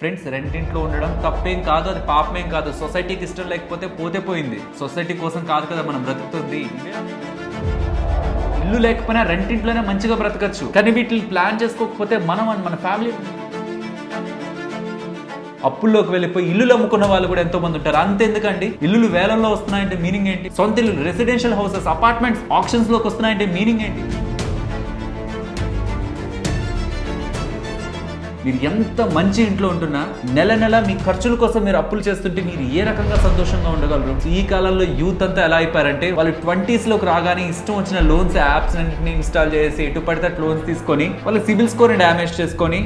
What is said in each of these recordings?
Friends, రెంటింట్లో ఉండడం తప్పేం కాదు, అది పాపమేం కాదు. సొసైటీకి ఇష్టం లేకపోతే పోతే పోయింది. సొసైటీ కోసం కాదు కదా మనం బ్రతుకుతుంది. ఇల్లు లేకపోయినా రెంటింట్లోనే మంచిగా బ్రతకచ్చు. కానీ వీటిని ప్లాన్ చేసుకోకపోతే మన ఫ్యామిలీ అప్పుల్లోకి వెళ్ళిపోయి ఇల్లులు అమ్ముకున్న వాళ్ళు కూడా ఎంతో మంది ఉంటారు. అంతెందుకండి, ఇల్లులు వేలంలో వస్తున్నాయంటే మీనింగ్ ఏంటి? సొంత ఇల్లు, రెసిడెన్షియల్ హౌసెస్, అపార్ట్మెంట్స్ ఆప్షన్స్ లోకి వస్తున్నాయంటే మీనింగ్ ఏంటి? మీరు ఎంత మంచి ఇంట్లో ఉంటున్నా నెల నెల మీ ఖర్చుల కోసం మీరు అప్పులు చేస్తుంటే మీరు ఏ రకంగా సంతోషంగా ఉండగలరు? ఈ కాలంలో యూత్ అంతా ఎలా అయిపోయారంటే, వాళ్ళు 20s లోకి రాగానే ఇష్టం వచ్చిన లోన్స్ యాప్స్ అన్నింటినీ ఇన్స్టాల్ చేసి ఎటు పడితే లోన్స్ తీసుకొని వాళ్ళ సిబిల్ స్కోర్ని డ్యామేజ్ చేసుకొని,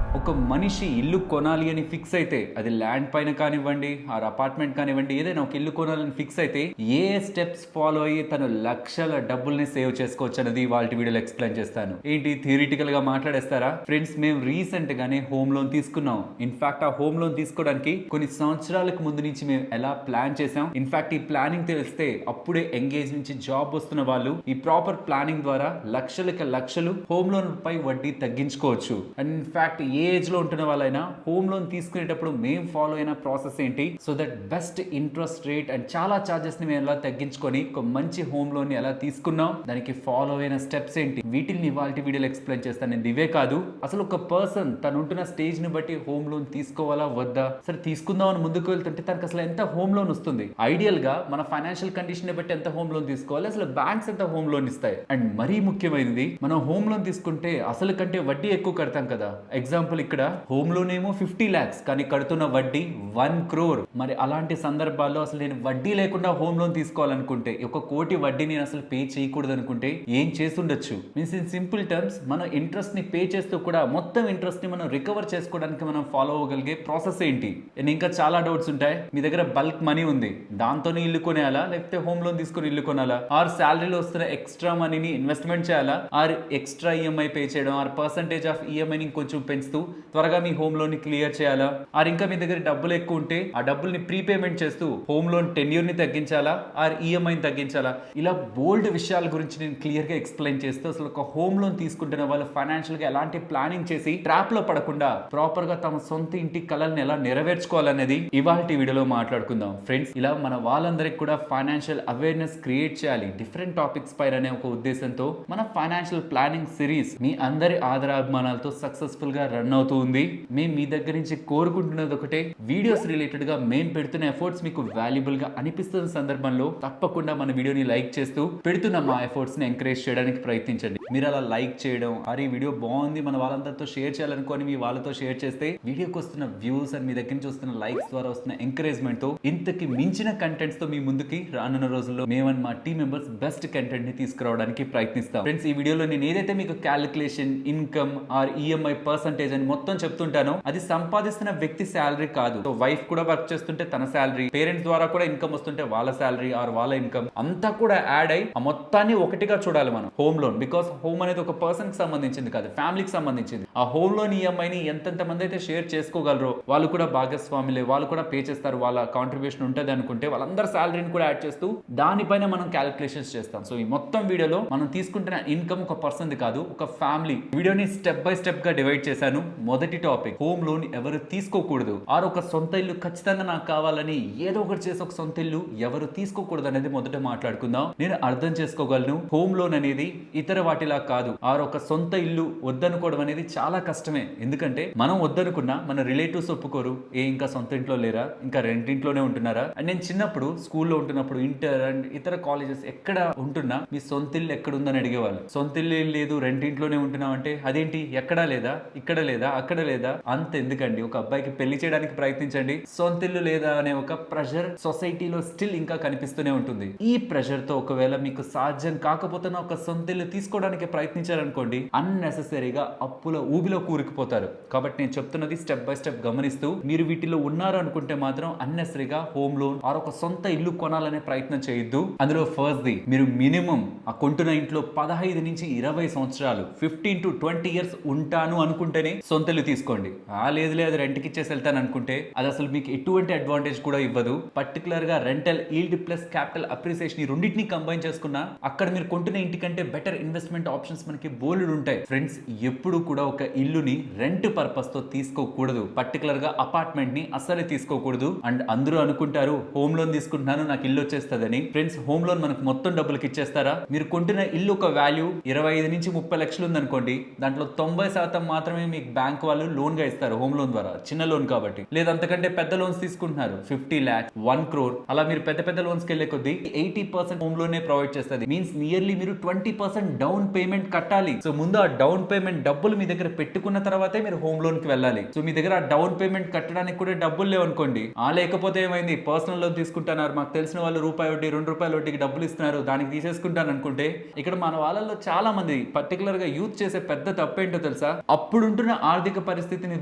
ఒక మనిషి ఇల్లు కొనాలి అని ఫిక్స్ అయితే, అది ల్యాండ్ పైన కానివ్వండి ఆర్ అపార్ట్మెంట్ కానివ్వండి, ఏదైనా ఒక ఇల్లు కొనాలని ఫిక్స్ అయితే ఏ స్టెప్స్ ఫాలో అయ్యి తను లక్షల డబ్బుల్ని సేవ్ చేసుకోవచ్చు అనేది వాళ్ళ వీడియోలో ఎక్స్ప్లెయిన్ చేస్తాను. ఏంటి, థియరిటికల్ గా మాట్లాడేస్తారా? ఫ్రెండ్స్, మేము రీసెంట్ గానే హోమ్ లోన్ తీసుకున్నాం. ఇన్ఫాక్ట్ ఆ హోమ్ లోన్ తీసుకోవడానికి కొన్ని సంవత్సరాలకు ముందు నుంచి మేము ఎలా ప్లాన్ చేసాం. ఇన్ఫాక్ట్ ఈ ప్లానింగ్ తెలిస్తే అప్పుడే ఎంగేజ్ నుంచి జాబ్ వస్తున్న వాళ్ళు ఈ ప్రాపర్ ప్లానింగ్ ద్వారా లక్షలకి లక్షలు హోమ్ లోన్ పై వడ్డీ తగ్గించుకోవచ్చు. అండ్ ఇన్ఫాక్ట్ ఏ ఏజ్ లో ఉంటున్న వాళ్ళైనా హోమ్ లోన్ తీసుకునేటప్పుడు మేము ఫాలో అయిన ప్రాసెస్ ఏంటి, so that best interest rate and చాలా చార్జెస్ ని మేము ఎలా తగ్గించుకొని ఒక మంచి హోమ్ లోన్ ని ఎలా తీసుకున్నాం, దానికి ఫాలో అయిన స్టెప్స్ ఏంటి, వీటిని ఇవాళ వీడియోలో ఎక్స్ప్లెయిన్ చేస్తాను. నేను ఇవే కాదు, అసలు ఒక పర్సన్ తను ఉంటున్న స్టేజ్ ని బట్టి హోమ్ లోన్ తీసుకోవాలా వద్దా, సరే తీసుకుందాం అని ముందుకు వెళ్తుంటే తనకు అసలు ఎంత హోమ్ లోన్ వస్తుంది, ఐడియల్ గా మన ఫైనాన్షియల్ కండిషన్ ని బట్టి ఎంత హోమ్ లోన్ తీసుకోవాలి, అసలు బ్యాంక్స్ ఎంత హోమ్ లోన్ ఇస్తాయి. అండ్ మరీ ముఖ్యమైనది, మనం హోమ్ లోన్ తీసుకుంటే అసలు కంటే వడ్డీ ఎక్కువ కడతాం కదా. ఎగ్జాంపుల్, ఇక్కడ హోమ్ లోన్ ఏమో 50 lakhs కానీ కడుతున్న వడ్డీ 1 crore. మరి అలాంటి సందర్భాల్లో అసలు నేను వడ్డీ లేకుండా హోమ్ లోన్ తీసుకోవాలనుకుంటే, 1 కోటి వడ్డీ నేను అసలు పే చేయకూడదు అనుకుంటే ఏం చేస్తుండొచ్చు? మీన్స్ ఇన్ సింపుల్ టర్మ్స్, మనం ఇంట్రెస్ట్ ని పే చేస్తూ కూడా మొత్తం ఇంట్రెస్ట్ ని మనం రికవర్ చేసుకోవడానికి మనం ఫాలో అవ్వగలిగే ప్రాసెస్ ఏంటి? అండ్ ఇంకా చాలా డౌట్స్ ఉంటాయి. మీ దగ్గర బల్క్ మనీ ఉంది, దాంతోనే ఇల్లు కొనేయాలా, లేకపోతే హోమ్ లోన్ తీసుకుని ఇల్లు కొనాలా, ఆర్ శాలరీలో వస్తున్న ఎక్స్ట్రా మనీని ఇన్వెస్ట్మెంట్ చేయాలా, ఆర్ ఎక్స్ట్రా ఈఎంఐ పే చేయడం, ఆర్ పర్సంటేజ్ ఆఫ్ ఈఎంఐని కొంచెం పెంచుతూ త్వరగా మీ హోమ్ లోన్ ని క్లియర్ చేయాలా, ఆర్ ఇంకా మీ దగ్గర డబ్బులు ఎక్కువ ఉంటే ఆ డబ్బుల్ని ప్రీపేమెంట్ చేస్తూ హోమ్ లోన్ టెన్యూర్ ని తగ్గించాలా, ఆర్ ఈఎంఐని తగ్గించాలా, ఇలా బోల్డ్ విషయాల గురించి నేను క్లియర్ గా ఎక్స్ప్లెయిన్ చేస్తూ అసలు ఒక హోమ్ లోన్ తీసుకుంటున్న వాళ్ళు ఫైనాన్షియల్ గా ఎలాంటి ప్లానింగ్ చేసి ట్రాప్ లో పడకుండా ప్రాపర్ గా తమ సొంత ఇంటి కలల్ని ఎలా నెరవేర్చుకోవాలనేది ఇవాళ వీడియోలో మాట్లాడుకుందాం. ఫ్రెండ్స్, ఇలా మన వాళ్ళందరికీ కూడా ఫైనాన్షియల్ అవేర్నెస్ క్రియేట్ చేయాలి డిఫరెంట్ టాపిక్స్ పైన అనే ఒక ఉద్దేశంతో మన ఫైనాన్షియల్ ప్లానింగ్ సిరీస్ మీ అందరి ఆదరాభిమానాలతో సక్సెస్ఫుల్ గా రన్ అవుతూ ఉంది. మేము మీ దగ్గర నుంచి కోరుకుంటున్నది ఒకటే, వీడియోస్ రిలేటెడ్ గా మేము పెడుతున్న ఎఫర్ట్స్ మీకు వాల్యుబుల్ గా అనిపిస్తున్న సందర్భంలో తప్పకుండా మన వీడియోని లైక్ చేస్తూ పెడుతున్న మా ఎఫర్ట్స్ ని ఎంకరేజ్ చేయడానికి ప్రయత్నించండి. మీరు అలా లైక్ చేయడం, అరే ఈ వీడియో బాగుంది మన వాళ్ళందరితో షేర్ చేయాలనుకొని మీ వాళ్ళతో షేర్ చేస్తే వీడియోకి వస్తున్న వ్యూస్ అండ్ మీ దగ్గర నుంచి వస్తున్న లైక్స్ ద్వారా వస్తున్న ఎంకరేజ్మెంట్ తో ఇంతకి మించిన కంటెంట్స్ తో మీ ముందుకి రానున్న రోజుల్లో మేమని మా టీమ్ మెంబర్స్ బెస్ట్ కంటెంట్ ని తీసుకురావడానికి ప్రయత్నిస్తాం. ఫ్రెండ్స్, ఈ వీడియోలో నేను ఏదైతే మీకు calculation, income or EMI percentage అని మొత్తం చెప్తుంటానో అది సంపాదిస్తున్న వ్యక్తి శాలరీ కాదు. సో వైఫ్ కూడా వర్క్ చేస్తుంటే తన శాలరీ, పేరెంట్స్ ద్వారా కూడా ఇన్కమ్ వస్తుంటే వాళ్ళ శాలరీ ఆర్ వాళ్ళ ఇన్కమ్ అంతా కూడా యాడ్ అయ్యి ఆ మొత్తాన్ని ఒకటిగా చూడాలి మనం హోమ్ లోన్. బికాస్ హోమ్ అనేది ఒక పర్సన్ కి సంబంధించింది కాదు, ఫ్యామిలీకి సంబంధించింది. ఆ హోమ్ లోన్ ఈఎంఐని ఎంతెంత మంది అయితే షేర్ చేసుకోగలరో వాళ్ళు కూడా భాగస్వాములే, వాళ్ళు కూడా పే చేస్తారు, వాళ్ళ కాంట్రిబ్యూషన్ ఉంటుంది అనుకుంటే వాళ్ళందరి శాలరీని కూడా యాడ్ చేస్తూ దానిపైన మనం క్యాలిక్యులేషన్స్ చేస్తాం. సో ఈ మొత్తం వీడియోలో మనం తీసుకుంటున్న ఇన్కమ్ ఒక పర్సన్ కాదు, ఒక ఫ్యామిలీ. వీడియోని స్టెప్ బై స్టెప్ గా డివైడ్ చేశాను. మొదటి టాపిక్, హోమ్ లోన్ ఎవరు తీసుకోకూడదు, ఆర్ ఒక సొంత ఇల్లు ఖచ్చితంగా నాకు కావాలని ఏదో ఒకటి చేసి ఒక సొంత ఇల్లు ఎవరు తీసుకోకూడదు అనేది మొదట మాట్లాడుకుందాం. నేను అర్థం చేసుకోగలను, హోమ్ లోన్ అనేది ఇతర వాటిలా కాదు, ఆర్ ఒక సొంత ఇల్లు వద్దనుకోవడం అనేది చాలా కష్టమే. ఎందుకంటే మనం వద్దనుకున్నా మన రిలేటివ్స్ ఒప్పుకోరు. ఇంకా సొంత ఇంట్లో లేరా, ఇంకా రెంట్ ఇంట్లోనే ఉంటున్నారా. అండ్ నేను చిన్నప్పుడు స్కూల్లో ఉంటున్నప్పుడు, ఇంటర్ అండ్ ఇతర కాలేజెస్ ఎక్కడ ఉంటున్నా మీ సొంత ఇల్లు ఎక్కడ ఉందని అడిగేవాళ్ళు. సొంత ఇల్లు ఏం లేదు, రెంట్ ఇంట్లోనే ఉంటున్నాం అంటే అదేంటి, ఎక్కడా లేదా, ఇక్కడ లేదా, అక్కడ లేదా. అంత ఎందుకండి, ఒక అబ్బాయికి పెళ్లి చేయడానికి ప్రయత్నించండి, సొంత ఇల్లు లేదా అనే ఒక ప్రెషర్ సొసైటీలో స్టిల్ ఇంకా కనిపిస్తూనే ఉంటుంది. ఈ ప్రెషర్ తో ఒకవేళ మీకు సాధ్యం కాకపోతే ఒక సొంత ఇల్లు తీసుకోవడానికి ప్రయత్నించారనుకోండి, అన్నెసెసరీగా అప్పుల ఊబిలో కూరుకుపోతారు. కాబట్టి నేను చెప్తున్నది స్టెప్ బై స్టెప్ గమనిస్తూ మీరు వీటిలో ఉన్నారు అనుకుంటే మాత్రం అన్నెసరీగా హోమ్ లోన్ ఆర్ ఒక సొంత ఇల్లు కొనాలనే ప్రయత్నం చేయొద్దు. అందులో ఫస్ట్ ది, మీరు మినిమం ఆ కొంటున్న ఇంట్లో 15 నుంచి 20 సంవత్సరాలు 15 to 20 years ఉంటాను అనుకుంటేనే సొంత ఇల్లు తీసుకోండి. లేదు అది రెంట్కి ఇచ్చేసి వెళ్తాను అనుకుంటే అది అసలు మీకు ఎటువంటి అడ్వాంటేజ్ కూడా ఇవ్వదు. పర్టికులర్ గా rental yield plus capital appreciation ఈ రెండింటిని కంబైన్ చేసుకున్నా అక్కడ మీరు కొంటున్న ఇంటికంటే బెటర్ ఇన్వెస్ట్మెంట్ ఆప్షన్స్ మనకి బోల్డ్ ఉంటాయి. ఫ్రెండ్స్, ఎప్పుడు కూడా ఒక ఇల్లుని రెంట్ పర్పస్ తో తీసుకోకూడదు. పర్టికులర్ గా అపార్ట్మెంట్ ని అస్సలే తీసుకోకూడదు. అండ్ అందరూ అనుకుంటారు హోమ్ లోన్ తీసుకుంటున్నాను నాకు ఇల్లు వచ్చేస్తుందని. ఫ్రెండ్స్, హోమ్ లోన్ మనకు మొత్తం డబ్బులకి ఇచ్చేస్తారా? మీరు కొంటున్న ఇల్లు ఒక వాల్యూ 25 నుంచి 30 లక్షలు ఉందనుకోండి, దాంట్లో 90% మాత్రమే మీకు బ్యాంక్ వాళ్ళు లోన్ గా ఇస్తారు హోమ్ లోన్ ద్వారా, చిన్న లోన్ కాబట్టి. లేదా అంతకంటే పెద్ద లోన్స్ తీసుకుంటున్నారు 50 lakhs 1 crore, అలా మీరు పెద్ద పెద్ద లోన్స్ కి వెళ్ళే కొద్దీ 80% హోమ్ లోనే ప్రొవైడ్ చేస్తుంది. మీన్స్ నియర్లీ మీరు 20% డౌన్ పేమెంట్ కట్టాలి. సో ముందు ఆ డౌన్ పేమెంట్ డబ్బులు మీ దగ్గర పెట్టుకున్న తర్వాతే మీరు హోమ్ లోన్ కి వెళ్ళాలి. సో మీ దగ్గర ఆ డౌన్ పేమెంట్ కట్టడానికి కూడా డబ్బులు లేవనుకోండి, లేకపోతే ఏమైంది, పర్సనల్ లోన్ తీసుకుంటున్నారు, మాకు తెలిసిన వాళ్ళు రూపాయి వడ్డీ 2 రూపాయల వడ్డీకి డబ్బులు ఇస్తున్నారు, దానికి తీసేసుకుంటాను అనుకుంటే, ఇక్కడ మన వాళ్ళలో చాలా మంది పర్టికులర్ గా యూత్ చేసే పెద్ద తప్పేంటో తెలుసా? అప్పుడుంటున్న ఆర్థిక పరిస్థితిని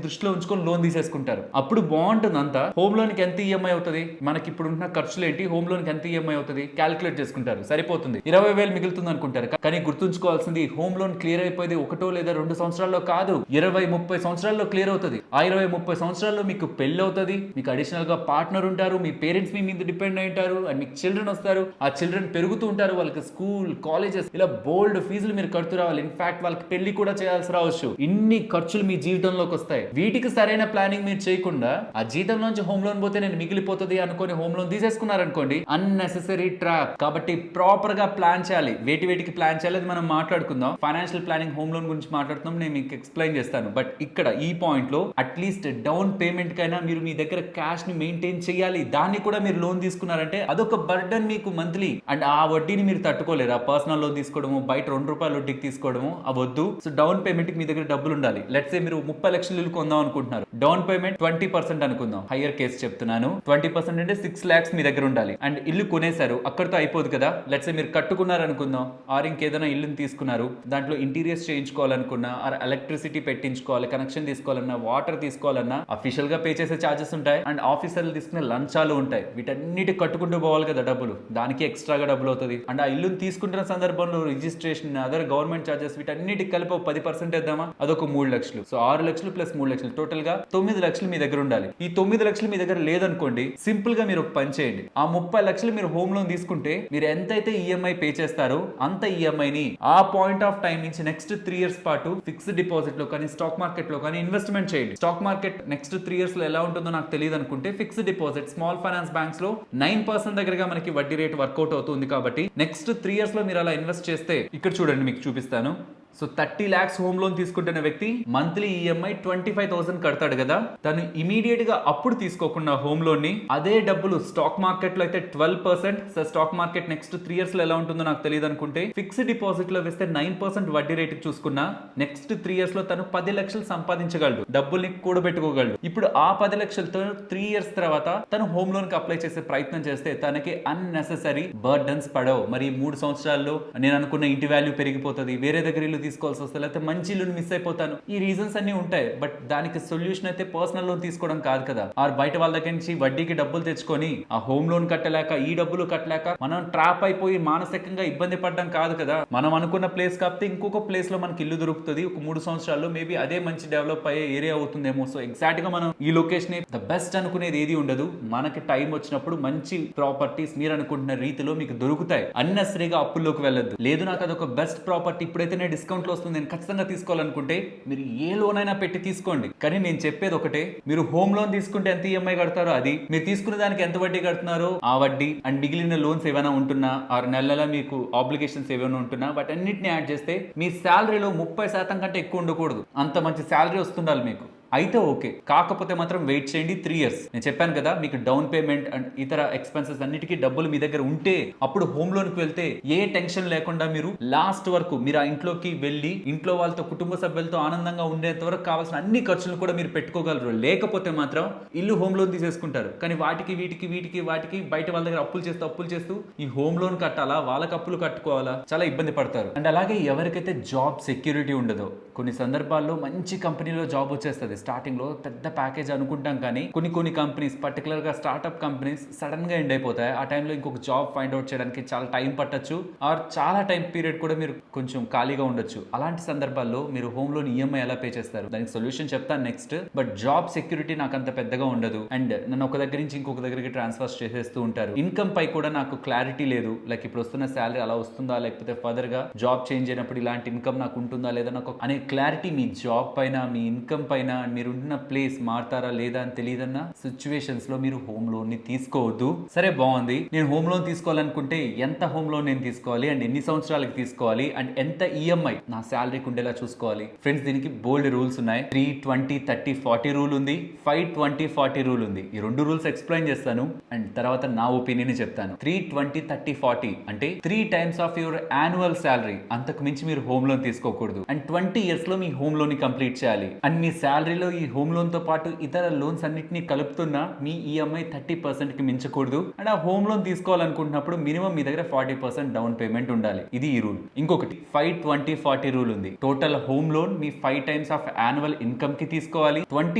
దృష్టిలో ఉంచుకొని లోన్ తీసేసుకుంటారు. అప్పుడు బాగుంటుంది అంతా. హోమ్ లోన్ కి ఎంత ఈఎంఐ అవుతుంది, మనకి ఇప్పుడు ఉన్న ఖర్చులు ఏంటి, హోమ్ లోన్ కి ఎంత ఈఎంఐ అవుతుంది క్యాలిక్యులేట్ చేసుకుంటారు, సరిపోతుంది, 20,000 మిగులుతుంది అనుకుంటారు. కానీ గుర్తుంచుకోవాల్సింది, హోమ్ లోన్ క్లియర్ అయిపోయింది 1 లేదా 2 సంవత్సరాల్లో కాదు, 20-30 సంవత్సరాల్లో క్లియర్ అవుతుంది. ఆ 20-30 సంవత్సరాల్లో మీకు పెళ్లి అవుతుంది, మీకు అడిషనల్ గా పార్ట్నర్ ఉంటారు, మీ పేరెంట్స్ మీ మీద డిపెండ్ అయి ఉంటారు, అండ్ మీకు చిల్డ్రన్ వస్తారు, ఆ చిల్డ్రన్ పెరుగుతూ ఉంటారు, వాళ్ళకి స్కూల్ కాలేజెస్ ఇలా బోల్డ్ ఫీజులు మీరు కడుతూ రావాలి. ఇన్ఫాక్ట్ వాళ్ళకి పెళ్లి కూడా చేయాల్సి రావచ్చు. ఇన్ని ఖర్చులు మీ జీవితంలోకి వస్తాయి. వీటికి సరైన ప్లానింగ్ మీరు చేయకుండా ఆ జీతం నుంచి హోమ్ లోన్ పోతే నేను మిగిలిపోతుంది అనుకుని హోమ్ లోన్ తీసేసుకున్నారనుకోండి, అన్నెసెసరీ ట్రాప్. కాబట్టి ప్రాపర్ గా ప్లాన్ చేయాలి. వేటికి ప్లాన్ చేయాలి అది మనం మాట్లాడుకుందాం. ఫైనాన్షియల్ ప్లానింగ్ హోమ్ లోన్ గురించి మాట్లాడుతున్నాం, నేను మీకు ఎక్స్ప్లెయిన్ చేస్తాను. బట్ ఇక్కడ ఈ పాయింట్ లో అట్లీస్ట్ డౌన్ పేమెంట్ కైనా మీరు మీ దగ్గర క్యాష్ ని మెయింటైన్ చేయాలి. దాన్ని కూడా మీరు లోన్ తీసుకున్నారంటే అదొక బర్డన్ మీకు మంత్లీ, అండ్ ఆ వడ్డీని మీరు తట్టుకోలేరు. ఆ పర్సనల్ లోన్ తీసుకోవడము, బయట 2 రూపాయల వడ్డీకి తీసుకోవడము అవద్దు. సో డౌన్ పేమెంట్ కి మీ దగ్గర డబ్బులు ఉండాలి. లెట్స్ సే మీరు 30 లక్షలు ఇల్లు కొందాం అనుకుంటున్నారు, డౌన్ పేమెంట్ 20% అనుకుందాం, హయ్యర్ కేసు చెప్తున్నాను. 20% అంటే 6 lakhs మీ దగ్గర ఉండాలి. అండ్ ఇల్లు కొనేశారు, అక్కడితో అయిపోదు కదా. లెట్స్ సే మీరు కట్టుకున్నారు అనుకుందాం, ఆర్ ఇంకేదైనా ఇల్లుని తీసుకున్నారు, దాంట్లో ఇంటీరియర్స్ చేయించుకోవాలనుకున్నా, ఆర్ ఎలక్ట్రిసిటీ పెట్టించుకోవాలి, కనెక్షన్ తీసుకోవాలన్నా, వాటర్ తీసుకోవాలన్నా అఫీషియల్ గా పే చేసే ఛార్జెస్ ఉంటాయి, అండ్ ఆఫీసర్లు తీసుకునే లంచాలు ఉంటాయి. వీటన్నిటి కట్టుకుంటూ పోవాలి కదా డబ్బులు, దానికి ఎక్స్ట్రాగా డబ్బులు అవుతుంది. అండ్ ఆ ఇల్లుని తీసుకుంటున్న సందర్భంలో రిజిస్ట్రేషన్, అదర్ గవర్నమెంట్ ఛార్జెస్, వీటన్నిటికి కలిపి 10% వేద్దామా, అదొక 3 లక్షలు. సో 6 లక్షలు ప్లస్ 3 లక్షలు, టోటల్ గా 9 లక్షలు మీ దగ్గర ఉండాలి. ఈ 9 లక్షలు మీ దగ్గర లేదనుకోండి, సింపుల్ గా మీరు ఒక పని చేయండి. ఆ 30 లక్షలు మీరు హోమ్ లోన్ తీసుకుంటే మీరు ఎంతైతే ఈఎంఐ పే చేస్తారో అంత ఈఎంఐని ఆ పాయింట్ ఆఫ్ టైం నుంచి నెక్స్ట్ 3 years పాటు ఫిక్స్డ్ డిపాజిట్ లో కానీ, స్టాక్ మార్కెట్ లో కానీ ఇన్వెస్ట్మెంట్ చేయండి. స్టాక్ మార్కెట్ నెక్స్ట్ 3 years లో ఎలా ఉంటుందో నాకు తెలియదు అనుకుంటే, fixed deposit small finance banks లో 9% దగ్గరగా మనకి వడ్డీ రేట్ వర్కౌట్ అవుతుంది. కాబట్టి నెక్స్ట్ 3 years లో మీరు అలా ఇన్వెస్ట్ చేస్తే, ఇక్కడ చూడండి మీకు చూపిస్తాను. సో 30 lakhs హోమ్ లోన్ తీసుకుంటున్న వ్యక్తి మంత్లీ ఈఎంఐ 25,000 కడతాడు కదా. తను ఇమీడియట్ గా అప్పుడు తీసుకోకుండా హోమ్ లోన్ ని అదే డబ్బులు స్టాక్ మార్కెట్ లో అయితే 12%, so stock market next 3 years లో ఎలా ఉంటుందో నాకు తెలియదు అనుకుంటే, ఫిక్స్డ్ డిపాజిట్ లో వేస్తే 9% వడ్డీ రేట్ చూసుకున్నా నెక్స్ట్ 3 years లో తను 10 లక్షలు సంపాదించగలడు, డబ్బుల్ని కూడబెట్టుకోగలడు. ఇప్పుడు ఆ 10 లక్షలతో 3 years తర్వాత తను హోమ్ లోన్ కి అప్లై చేసే ప్రయత్నం చేస్తే తనకి అన్నెసెసరీ బర్డన్స్ పడవు. మరి 3 సంవత్సరాల్లో నేను అనుకున్న ఇంటి వాల్యూ పెరిగిపోతుంది, వేరే దగ్గర ఇల్లు తీసుకోవాల్సి వస్తుంది, లేకపోతే మంచి ఇల్లుని మిస్ అయిపోతాను, ఈ రీజన్స్ అన్ని ఉంటాయి. బట్ దానికి సొల్యూషన్ అయితే పర్సనల్ లోన్ తీసుకోవడం కాదు కదా. ఆర్ బయట వాళ్ళ దగ్గర నుంచి వడ్డీకి డబ్బులు తెచ్చుకొని ఆ హోమ్ లోన్ కట్టలేక, ఈ డబ్బులు కట్టలేక మనం ట్రాప్ అయిపోయి మానసికంగా ఇబ్బంది పడడం కాదు కదా. మనం అనుకున్న ప్లేస్ కాకపోతే ఇంకొక ప్లేస్ లో మనకి ఇల్లు దొరుకుతుంది. ఒక 3 సంవత్సరాల్లో మేబీ అదే మంచి డెవలప్ అయ్యే ఏరియా అవుతుందేమో. సో ఎగ్జాక్ట్ గా మనం ఈ లొకేషన్ ద బెస్ట్ అనుకునేది ఏది ఉండదు. మనకి టైం వచ్చినప్పుడు మంచి ప్రాపర్టీస్ మీరు అనుకుంటున్న రీతిలో మీకు దొరుకుతాయి. అన్నెసరీగా అప్పుల్లోకి వెళ్ళొద్దు. లేదు నాకు అదొక బెస్ట్ ప్రాపర్టీ, ఇప్పుడైతే నేను డిస్కౌంట్ లో వస్తుంది, నేను ఖచ్చితంగా తీసుకోవాలనుకుంటే మీరు ఏ లోన్ అయినా పెట్టి తీసుకోండి. కానీ నేను చెప్పేది ఒకటే, మీరు హోమ్ లోన్ తీసుకుంటే ఎంత ఈఎంఐ కడతారో అది, మీరు తీసుకున్న దానికి ఎంత వడ్డీ కడుతున్నారో ఆ వడ్డీ, అండ్ మిగిలిన లోన్స్ ఏమైనా ఉంటున్నా, 6 నెలల మీకు ఆబ్లిగేషన్స్ ఏమైనా ఉంటున్నా, వాటన్నిటిని యాడ్ చేస్తే మీ శాలరీలో 30% కంటే ఎక్కువ ఉండకూడదు. అంత మంచి శాలరీ వస్తుండాలి మీకు. అయితే ఓకే, కాకపోతే మాత్రం వెయిట్ చేయండి 3 years. నేను చెప్పాను కదా, మీకు డౌన్ పేమెంట్ అండ్ ఇతర ఎక్స్పెన్సెస్ అన్నిటికీ డబ్బులు మీ దగ్గర ఉంటే అప్పుడు హోమ్ లోన్ కి వెళ్తే ఏ టెన్షన్ లేకుండా మీరు లాస్ట్ వరకు మీరు ఆ ఇంట్లోకి వెళ్ళి ఇంట్లో వాళ్ళతో, కుటుంబ సభ్యులతో ఆనందంగా ఉండేంత వరకు కావాల్సిన అన్ని ఖర్చులు కూడా మీరు పెట్టుకోగలరు. లేకపోతే మాత్రం ఇల్లు హోమ్ లోన్ తీసేసుకుంటారు, కానీ వాటికి బయట వాళ్ళ దగ్గర అప్పులు చేస్తూ ఈ హోమ్ లోన్ కట్టాలా, వాళ్ళకి అప్పులు కట్టుకోవాలా, చాలా ఇబ్బంది పడతారు. అండ్ అలాగే ఎవరికైతే జాబ్ సెక్యూరిటీ ఉండదో, కొన్ని సందర్భాల్లో మంచి కంపెనీలో జాబ్ వచ్చేస్తుంది, స్టార్టింగ్ లో పెద్ద ప్యాకేజ్ అనుకుంటాం, కానీ కొన్ని కంపెనీస్ పర్టికులర్ గా స్టార్ట్అప్ కంపెనీస్ సడన్ గా ఎండ్ అయిపోతాయి. ఆ టైంలో ఇంకొక జాబ్ ఫైండ్ అవుట్ చేయడానికి చాలా టైం పట్టొచ్చు, ఆర్ చాలా టైం పీరియడ్ కూడా మీరు కొంచెం ఖాళీగా ఉండొచ్చు. అలాంటి సందర్భాల్లో మీరు హోమ్ లోన్ ఈఎంఐ ఎలా పే చేస్తారు, దానికి సొల్యూషన్ చెప్తాను నెక్స్ట్. బట్ జాబ్ సెక్యూరిటీ నాకు అంత పెద్దగా ఉండదు, అండ్ నన్ను ఒక దగ్గర నుంచి ఇంకొక దగ్గరికి ట్రాన్స్ఫర్ చేసేస్తూ ఉంటారు. ఇన్కమ్ పై కూడా నాకు క్లారిటీ లేదు, లైక్ ఇప్పుడు వస్తున్న శాలరీ అలా వస్తుందా, లేకపోతే ఫర్దర్ గా జాబ్ చేంజ్ అయినప్పుడు ఇలాంటి ఇన్కమ్ నాకు ఉంటుందా లేదా నాకు అనే క్లారిటీ మీ జాబ్ పైన, మీ ఇన్కమ్ పైన, మీరు ఉంటున్న ప్లేస్ మారుతారా లేదా అని తెలియదన్న సిచ్యువేషన్స్ లో మీరు హోమ్ లోన్ ని తీసుకోవద్దు. సరే బాగుంది, నేను హోమ్ లోన్ తీసుకోవాలనుకుంటే ఎంత హోమ్ లోన్ నేను తీసుకోవాలి, అండ్ ఎన్ని సంవత్సరాలకి తీసుకోవాలి, అండ్ ఎంత ఈఎంఐ నా శాలరీకి ఉండేలా చూసుకోవాలి. ఫ్రెండ్స్, దీనికి బోల్డ్ రూల్స్ ఉన్నాయి. 3-20-30-40 రూల్ ఉంది, 5-20-40 రూల్ ఉంది. ఈ రెండు రూల్స్ ఎక్స్ప్లెయిన్ చేస్తాను అండ్ తర్వాత నా ఒపీనియన్ చెప్తాను. 3-20-30-40 అంటే 3 times of your annual salary, అంతకు మించి మీరు హోమ్ లోన్ తీసుకోకూడదు. అండ్ 20 ఇయర్స్ లో మీ హోమ్ లోన్ ని కంప్లీట్ చేయాలి. అండ్ మీ శాలరీలో ఈ హోమ్ లోన్ తో పాటు ఇతర లోన్స్ అన్నిటిని కలుపుతున్నా మీ ఈఎంఐ 30% కి మించకూడదు. అండ్ ఆ హోమ్ లోన్ తీసుకోవాలనుకుంటున్నప్పుడు మినిమం మీ దగ్గర 40% డౌన్ పేమెంట్ ఉండాలి. ఇది ఈ రూల్. ఇంకొకటి 5-20-40 రూల్ ఉంది. Total home loan me 5 times of annual income కి తీసుకోవాలి, 20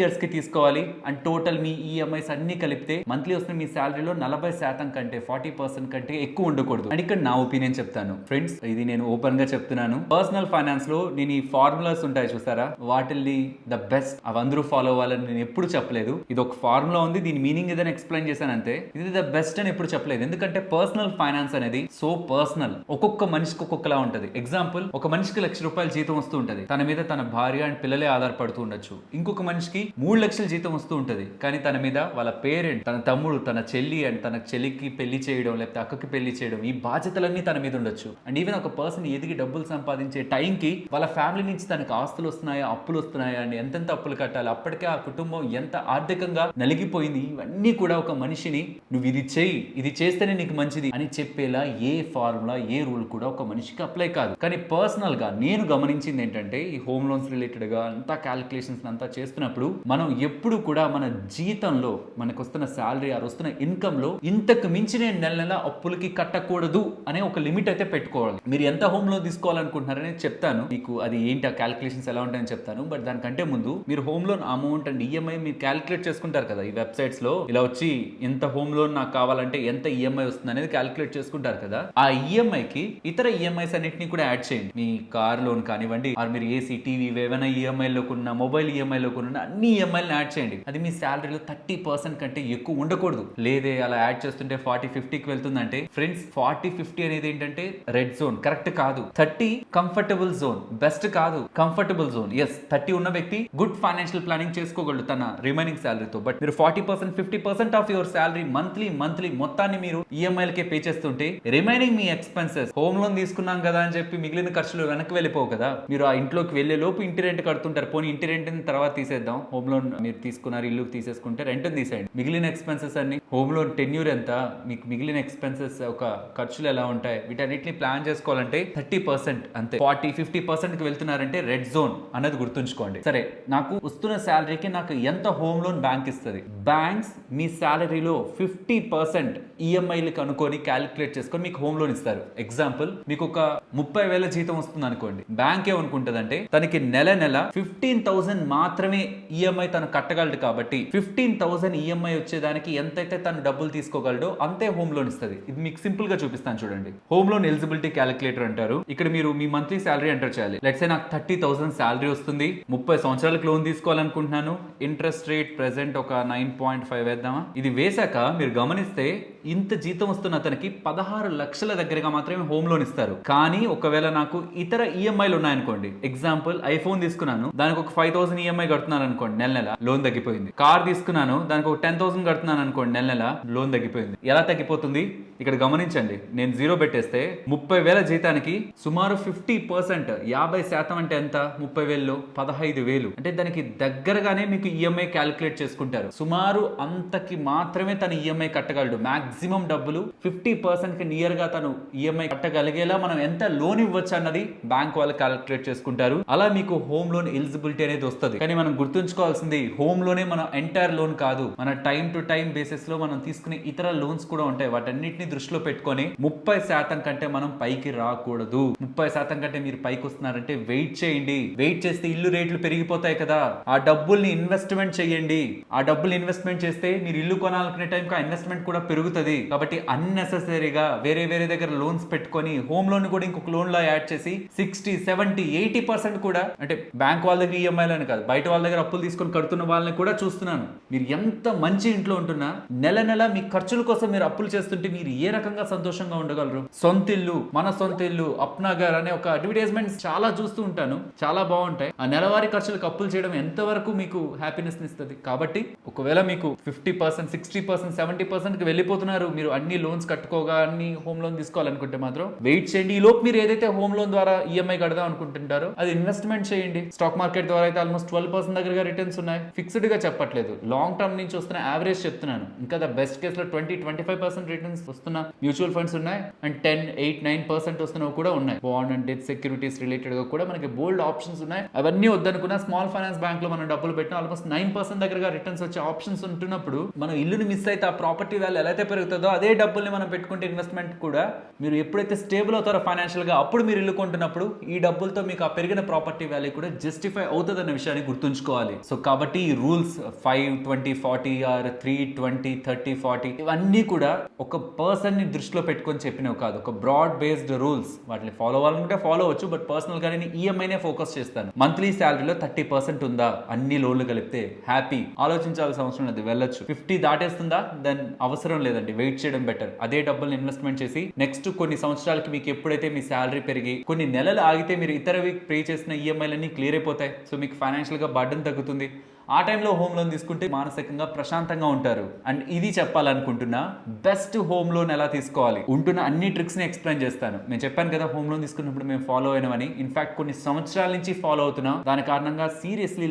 ఇయర్స్ కి తీసుకోవాలి. అండ్ టోటల్ మీ ఈఎంఐస్ అన్ని కలిపితే మంత్లీ వస్తున్న మీ శాలరీలో 40% కంటే 40% కంటే ఎక్కువ ఉండకూడదు. అండ్ ఇక్కడ నా ఒపీనియన్ చెప్తాను ఫ్రెండ్స్, ఇది నేను ఓపెన్ గా చెప్తున్నాను. పర్సనల్ ఫైనాన్స్ లో నేను ఈ ఫార్ములాస్ ఉంటాయి చూసారా, వాటిల్ని ద బెస్ట్ అవి అందరూ ఫాలో అవ్వాలని నేను ఎప్పుడు చెప్పలేదు. ఇది ఒక ఫార్ములా ఉంది, దీని మీనింగ్ ఏదైనా ఎక్స్ప్లెయిన్ చేశాను అంతే. ఇది ద బెస్ట్ అని ఎప్పుడు చెప్పలేదు, ఎందుకంటే పర్సనల్ ఫైనాన్స్ అనేది సో పర్సనల్. ఒక్కొక్క మనిషికి ఒక్కొక్కలా ఉంటది. ఎగ్జాంపుల్, ఒక మనిషికి ₹1,00,000 జీతం వస్తూ ఉంటది, తన మీద తన భార్య అండ్ పిల్లలే ఆధారపడుతూ ఉండొచ్చు. ఇంకొక మనిషికి 3,00,000 జీతం వస్తూ ఉంటది, కానీ తన మీద వాళ్ళ పేరెంట్, తన తమ్ముడు, తన చెల్లి అండ్ తన చెల్లికి పెళ్లి చేయడం లేకపోతే అక్కకి పెళ్లి చేయడం, ఈ బాధ్యతలన్నీ తన మీద ఉండొచ్చు. అండ్ ఈవెన్ ఒక పర్సన్ ఎదిగి డబ్బులు సంపాదించే టైంకి వాళ్ళ ఫ్యామిలీ నుంచి తనకు ఆస్తులు వస్తున్నాయా, అప్పులు వస్తున్నాయా, అండ్ ఎంతెంత అప్పులు కట్టాలి, అప్పటికే ఆ కుటుంబం ఎంత ఆర్థికంగా నలిగిపోయింది, ఇవన్నీ కూడా ఒక మనిషిని నువ్వు ఇది చేయి, ఇది చేస్తేనే నీకు మంచిది అని చెప్పేలా ఏ ఫార్ములా, ఏ రూల్ కూడా ఒక మనిషికి అప్లై కాదు. కానీ పర్సనల్ గా నేను గమనించింది ఏంటంటే, ఈ హోమ్ లోన్స్ రిలేటెడ్ గా అంతా క్యాలిక్యులేషన్స్ అంతా చేస్తున్నప్పుడు మనం ఎప్పుడు కూడా మన జీతంలో మనకు వస్తున్న శాలరీ ఆ వస్తున్న ఇన్కమ్ లో ఇంతకు మించి నేను నెల అప్పులకి కట్టకూడదు అనే ఒక లిమిట్ అయితే పెట్టుకోవాలి. మీరు ఎంత హోమ్ లోన్ తీసుకోవాలనుకుంటున్నారని చెప్తాను మీకు, అది ఏంటి ఆ క్యాలిక్యులేషన్స్ ఎలా ఉంటాయని చెప్తాను. బట్ దానికంటే ముందు మీరు home loan amount and EMI మీరు క్యాలిక్యులేట్ చేసుకుంటారు కదా, ఈ వెబ్సైట్స్ లో ఇలా వచ్చి ఎంత హోమ్ లోన్ నాకు కావాలంటే ఎంత ఈఎంఐ వస్తుంది అనేది క్యాలిక్యులేట్ చేసుకుంటారు కదా. ఆ ఈఎంఐ కి ఇతర ఈఎంఐస్ అన్నిటిని కూడా యాడ్ చేయండి. మీ కార్ లోన్ కానివ్వండి, ఆర్ మీరు ఏసీ, టీవీ ఏమైనా ఈఎంఐ లో కొన్న, మొబైల్ ఈఎంఐ లో కొన్న అన్ని ఈఎంఐలను యాడ్ చేయండి. అది మీ శాలరీలో 30% కంటే ఎక్కువ ఉండకూడదు. లేదే అలా యాడ్ చేస్తుంటే 40-50కి వెళ్తుందంటే ఫ్రెండ్స్, 40-50 అనేది ఏంటంటే రెడ్ జోన్, కరెక్ట్ కాదు. 30 కంఫర్టబుల్ జోన్, బెస్ట్ కాదు, కంఫర్టబుల్ జోన్. ఎస్, 30 ఉన్న వ్యక్తి గుడ్ ఫైనాన్షియల్ ప్లానింగ్ చేసుకోగలడు తన రిమైనింగ్ శాలరీతో. బట్ మీరు 40%, 50% ఆఫ్ యువర్ శాలరీ మంత్లీ మొత్తాన్ని మీరు ఈఎంఐలకే పే చేస్తుంటే రిమైనింగ్ మీ ఎక్స్పెన్సెస్, హోమ్ లోన్ తీసుకున్నాం కదా అని చెప్పి మిగిలిన ఖర్చులు వెనక్కి వెళ్ళిపోవు కదా. మీరు ఆ ఇంట్లోకి వెళ్లే లోపు ఇంటి రెంట్ కడుతుంటారు, పోనీ ఇంటి రెంట్ తర్వాత తీసేద్దాం, హోమ్ లోన్ మీరు తీసుకున్నారు ఇల్లు తీసేసుకుంటే రెంట్ తీసేయండి. మిగిలిన ఎక్స్పెన్సెస్ అన్ని, హోమ్ లోన్ టెన్యూర్ ఎంత, మీకు మిగిలిన ఎక్స్పెన్సెస్ ఒక ఖర్చులు ఎలా ఉంటాయి, వీటన్నిటిని ప్లాన్ చేసుకోవాలంటే 30% అంతే. 40-50% కి వెళ్తున్నారంటే రెడ్ జోన్ అన్నది గుర్తుంచుకోండి. సరే, నాకు వస్తున్న శాలరీకి నాకు ఎంత హోమ్ లోన్ బ్యాంక్ ఇస్తుంది? బ్యాంక్స్ మీ శాలరీలో 50% ఈఎంఐలు కనుక్కొని క్యాలిక్యులేట్ చేసుకొని మీకు హోమ్ లోన్ ఇస్తారు. ఎగ్జాంపుల్, మీకు ఒక 30,000 జీతం వస్తుంది అనుకోండి, బ్యాంక్ ఏమనుకుంటదంటే తనకి నెల 15,000 మాత్రమే ఈఎంఐ తను కట్టగలడు కాబట్టి 15,000 ఈఎంఐ వచ్చేదానికి ఎంతైతే తను డబ్బులు తీసుకోగలడో అంతే హోమ్ లోన్ ఇస్తుంది. ఇది మీకు సింపుల్ గా చూపిస్తాను చూడండి. హోమ్ లోన్ ఎలిజిబిలిటీ క్యాలిక్యులేటర్ అంటారు. ఇక్కడ మీరు మీ మంత్లీ శాలరీ ఎంటర్ చేయాలి. లెట్స్ సే నాకు 30,000 శాలరీ వస్తుంది, 30 సంవత్సరాలకు లోన్ తీసుకోవాలనుకుంటున్నాను, ఇంట్రెస్ట్ రేట్ ప్రెసెంట్ ఒక 9.5 వేద్దామా. ఇది వేశాక మీరు గమనిస్తే ఇంత జీతం వస్తున్న అతనికి 16 లక్షల దగ్గరగా మాత్రమే హోమ్ లోన్ ఇస్తారు. కానీ ఒకవేళ నాకు ఇతర ఈఎంఐలు ఉన్నాయనుకోండి, ఎగ్జాంపుల్ ఐఫోన్ తీసుకున్నాను, దానికి ఒక 5,000 ఈఎంఐ కడుతున్నాను అనుకోండి, నెల లోన్ తగ్గిపోయింది. కార్ తీసుకున్నాను, దానికి ఒక 10,000 కడుతున్నాను అనుకోండి, నెల లోన్ తగ్గిపోయింది. ఎలా తగ్గిపోతుంది ఇక్కడ గమనించండి. నేను 0 పెట్టేస్తే 30,000 జీతానికి సుమారు 50%, 50% అంటే ఎంత? 30,000లో 15,000 అంటే దానికి దగ్గరగానే మీకు ఈఎంఐ క్యాలిక్యులేట్ చేసుకుంటారు. సుమారు అంతకి మాత్రమే తన ఈఎంఐ కట్టగలడు. మాక్సిమం డబ్బులు 50% కి నియర్ గా తను ఈఎంఐ కట్టగలిగేలా మనం ఎంత లోన్ ఇవ్వచ్చు అన్నది బ్యాంక్ వాళ్ళు క్యాలిక్యులేట్ చేసుకుంటారు. అలా మీకు హోమ్ లోన్ ఎలిజిబిలిటీ అనేది వస్తుంది. కానీ మనం గుర్తుంచుకోవాల్సింది హోమ్ లోనే మన ఎంటైర్ లోన్ కాదు, మన టైం టు టైం బేసిస్ లో మనం తీసుకునే ఇతర లోన్స్ కూడా ఉంటాయి. వాటన్నిటిని దృష్టిలో పెట్టుకొని 30% కంటే మనం పైకి రాకూడదు. 30% కంటే మీరు పైకి వస్తున్నారంటే వెయిట్ చేయండి. వెయిట్ చేస్తే ఇల్లు రేట్లు పెరిగిపోతాయి కదా, ఆ డబ్బుల్ని ఇన్వెస్ట్మెంట్ చేయండి. ఆ డబ్బులు ఇన్వెస్ట్మెంట్ చేస్తే మీరు ఇల్లు కొనాలనుకునే టైంకి ఆ ఇన్వెస్ట్మెంట్ కూడా పెరుగుతుంది. కాబట్టి అన్నెసెసరీగా వేరే దగ్గర లోన్స్ పెట్టుకొని హోమ్ లోన్ కూడా ఇంకొక లోన్ లా యాడ్ చేసి 60, 70, 80% కూడా, అంటే బ్యాంక్ వాళ్ళ దగ్గర ఈఎంఐలని కాదు, బయట వాళ్ళ దగ్గర అప్పులు తీసుకొని కడుతున్న వాళ్ళని కూడా చూస్తున్నాను. మీరు ఎంత మంచి ఇంట్లో ఉంటున్నా నెల మీ ఖర్చుల కోసం మీరు అప్పులు చేస్తుంటే మీరు ఏ రకంగా సంతోషంగా ఉండగలరు? సొంత ఇల్లు, మన సొంత ఇల్లు, అప్నాగర్ అనే ఒక అడ్వర్టైజ్మెంట్స్ చాలా చూస్తూ ఉంటాను, చాలా బాగుంటాయి. ఆ నెలవారీ ఖర్చులకు అప్పులు చేయడం ఎంతవరకు మీకు హ్యాపీనెస్ ఇస్తుంది? కాబట్టి ఒకవేళ మీకు 50%, 60%, 70% కి వెళ్ళిపోతున్నారు, మీరు అన్ని లోన్స్ కట్టుకోగా అన్ని హోమ్ లోన్ తీసుకోవాలనుకుంటే మాత్రం వెయిట్ చేయండి. ఈ లోపు మీరు ఏదైతే హోమ్ లోన్ ద్వారా ఈఎంఐ కడదాం అనుకుంటుంటారో అది ఇన్వెస్ట్మెంట్ చేయండి. స్టాక్ మార్కెట్ ద్వారా అయితే ఆల్మోస్ట్ 12% దగ్గరగా రిటర్న్స్ ఉన్నాయి. ఫిక్స్డ్ గా చెప్పట్లేదు, లాంగ్ టర్మ్ నుంచి వస్తున్న యావరేజ్ చెప్తున్నాను. ఇంకా ద బెస్ట్ కేస్ లో 20-25% రిటర్న్స్ వస్తున్న మ్యూచువల్ ఫండ్స్ ఉన్నాయి. అండ్ 10, 8, 9% వస్తున్నవి కూడా ఉన్నాయి. Bond and debt securities related గా కూడా మనకి బోల్డ్ ఆప్షన్స్ ఉన్నాయి. అవన్నీ వద్దనుకున్న స్మాల్ ఫైనాన్స్ బ్యాంక్ లో మనం డబ్బులు పెట్టిన ఆల్మోస్ట్ 9% దగ్గరగా రిటర్న్స్ వచ్చే ఆప్షన్స్ ఉంటున్నప్పుడు మనం ఇల్లుని మిస్ అయితే ఆ ప్రాపర్టీ వాల్యూ ఎలా అయితే పెరుగుతుందో అదే డబ్బుల్ని మనం పెట్టుకుంటే ఇన్వెస్ట్మెంట్ కూడా మీరు ఎప్పుడైతే స్టేబుల్ అవుతారో ఫైనాన్షియల్ గా అప్పుడు మీరు ఇల్లు కొంటున్నప్పుడు ఈ డబ్బులతో మీకు ఆ పెరిగిన ప్రాపర్టీ వాల్యూ కూడా జస్టిఫై అవుతుంది అన్న విషయాన్ని గుర్తుంచుకోవాలి. సో కాబట్టి ఈ రూల్స్ 5, 20, 40 ఆర్ 3, 20, 30, 40 ఇవన్నీ కూడా ఒక పర్సన్ ని దృష్టిలో పెట్టుకొని చెప్పినవి కాదు, ఒక బ్రాడ్ బేస్డ్ రూల్స్. వాటిని ఫాలో అవ్వాలనుకుంటే ఫాలో అవ్వచ్చు, బట్ పర్సనల్ గా నేను ఈఎంఐనే ఫోకస్ చేస్తాను. మంత్లీ శాలరీలో 30% ఉందా, అన్ని లోన్లు కలిపితే హ్యాపీ, ఆలోచించాల్సిన అవసరం లేదు, వెళ్ళొచ్చు. 50 దాటేస్తుందా, దెన్ అవసరం లేదండి, వెయిట్ చేయడం బెటర్. అదే డబ్బులు ఇన్వెస్ట్మెంట్ చేసి నెక్స్ట్ కొన్ని సంవత్సరాలకి మీకు ఎప్పుడైతే మీ శాలరీ పెరిగి కొన్ని నెలలు ఆగితే మీరు ఇతరవి పే చేసిన ఈఎంఐలన్నీ క్లియర్ అయిపోతాయి. సో మీకు ఫైనాన్షియల్ గా బర్డెన్ తగ్గుతుంది. ఆ టైంలో హోమ్ లోన్ తీసుకుంటే మానసికంగా ప్రశాంతంగా ఉంటారు. అండ్ ఇది చెప్పాలనుకుంటున్నా, బెస్ట్ హోమ్ లోన్ ఎలా తీసుకోవాలి ఉంటున్న అన్ని ట్రిక్స్ ని ఎక్స్ప్లెయిన్ చేస్తాను. నేను చెప్పాను కదా హోమ్ లోన్ తీసుకున్నప్పుడు మేము ఫాలో అయినవని. ఇన్ఫాక్ట్ కొన్ని సంవత్సరాల నుంచి ఫాలో అవుతున్నా. దాని కారణంగా సీరియస్లీ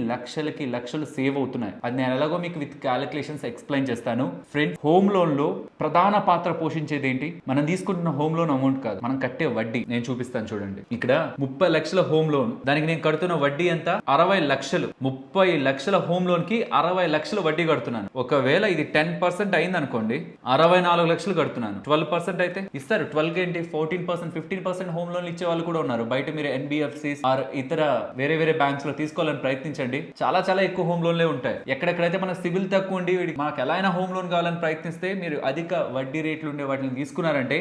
లక్షలు సేవ్ అవుతున్నాయి. అది నేను ఎలాగో మీకు విత్ క్యాలిక్యులేషన్స్ ఎక్స్ప్లెయిన్ చేస్తాను. ఫ్రెండ్, హోమ్ లోన్ లో ప్రధాన పాత్ర పోషించేది ఏంటి? మనం తీసుకుంటున్న హోమ్ లోన్ అమౌంట్ కాదు, మనం కట్టే వడ్డీ. నేను చూపిస్తాను చూడండి. ఇక్కడ 30 లక్షల హోమ్ లోన్, దానికి నేను కడుతున్న వడ్డీ ఎంత? 60 లక్షలు. 30 లక్షల హోమ్ లోన్ కి 60 లక్షలు వడ్డీ కడుతున్నాను. ఒకవేళ ఇది 10% అయింది అనుకోండి, 64 లక్షలు కడుతున్నాను. 12% అయితే ఇస్తారు. 12 ఏంటి 14%, 15% హోమ్ లోన్లు ఇచ్చే వాళ్ళు కూడా ఉన్నారు. బయట మీరు ఎన్బిఎఫ్సిస్ ఆర్ ఇతర వేరే బ్యాంక్స్ లో తీసుకోవాలని ప్రయత్నించండి. చాలా ఎక్కువ హోమ్ లోన్లే ఉంటాయి. ఎక్కడెక్కడైతే మనకు సిబిల్ తక్కువ ఉండి మనకు ఎలా అయినా హోమ్ లోన్ కావాలని ప్రయత్నిస్తే మీరు అధిక వడ్డీ రేట్లు ఉండే వాటిని తీసుకున్నారంటే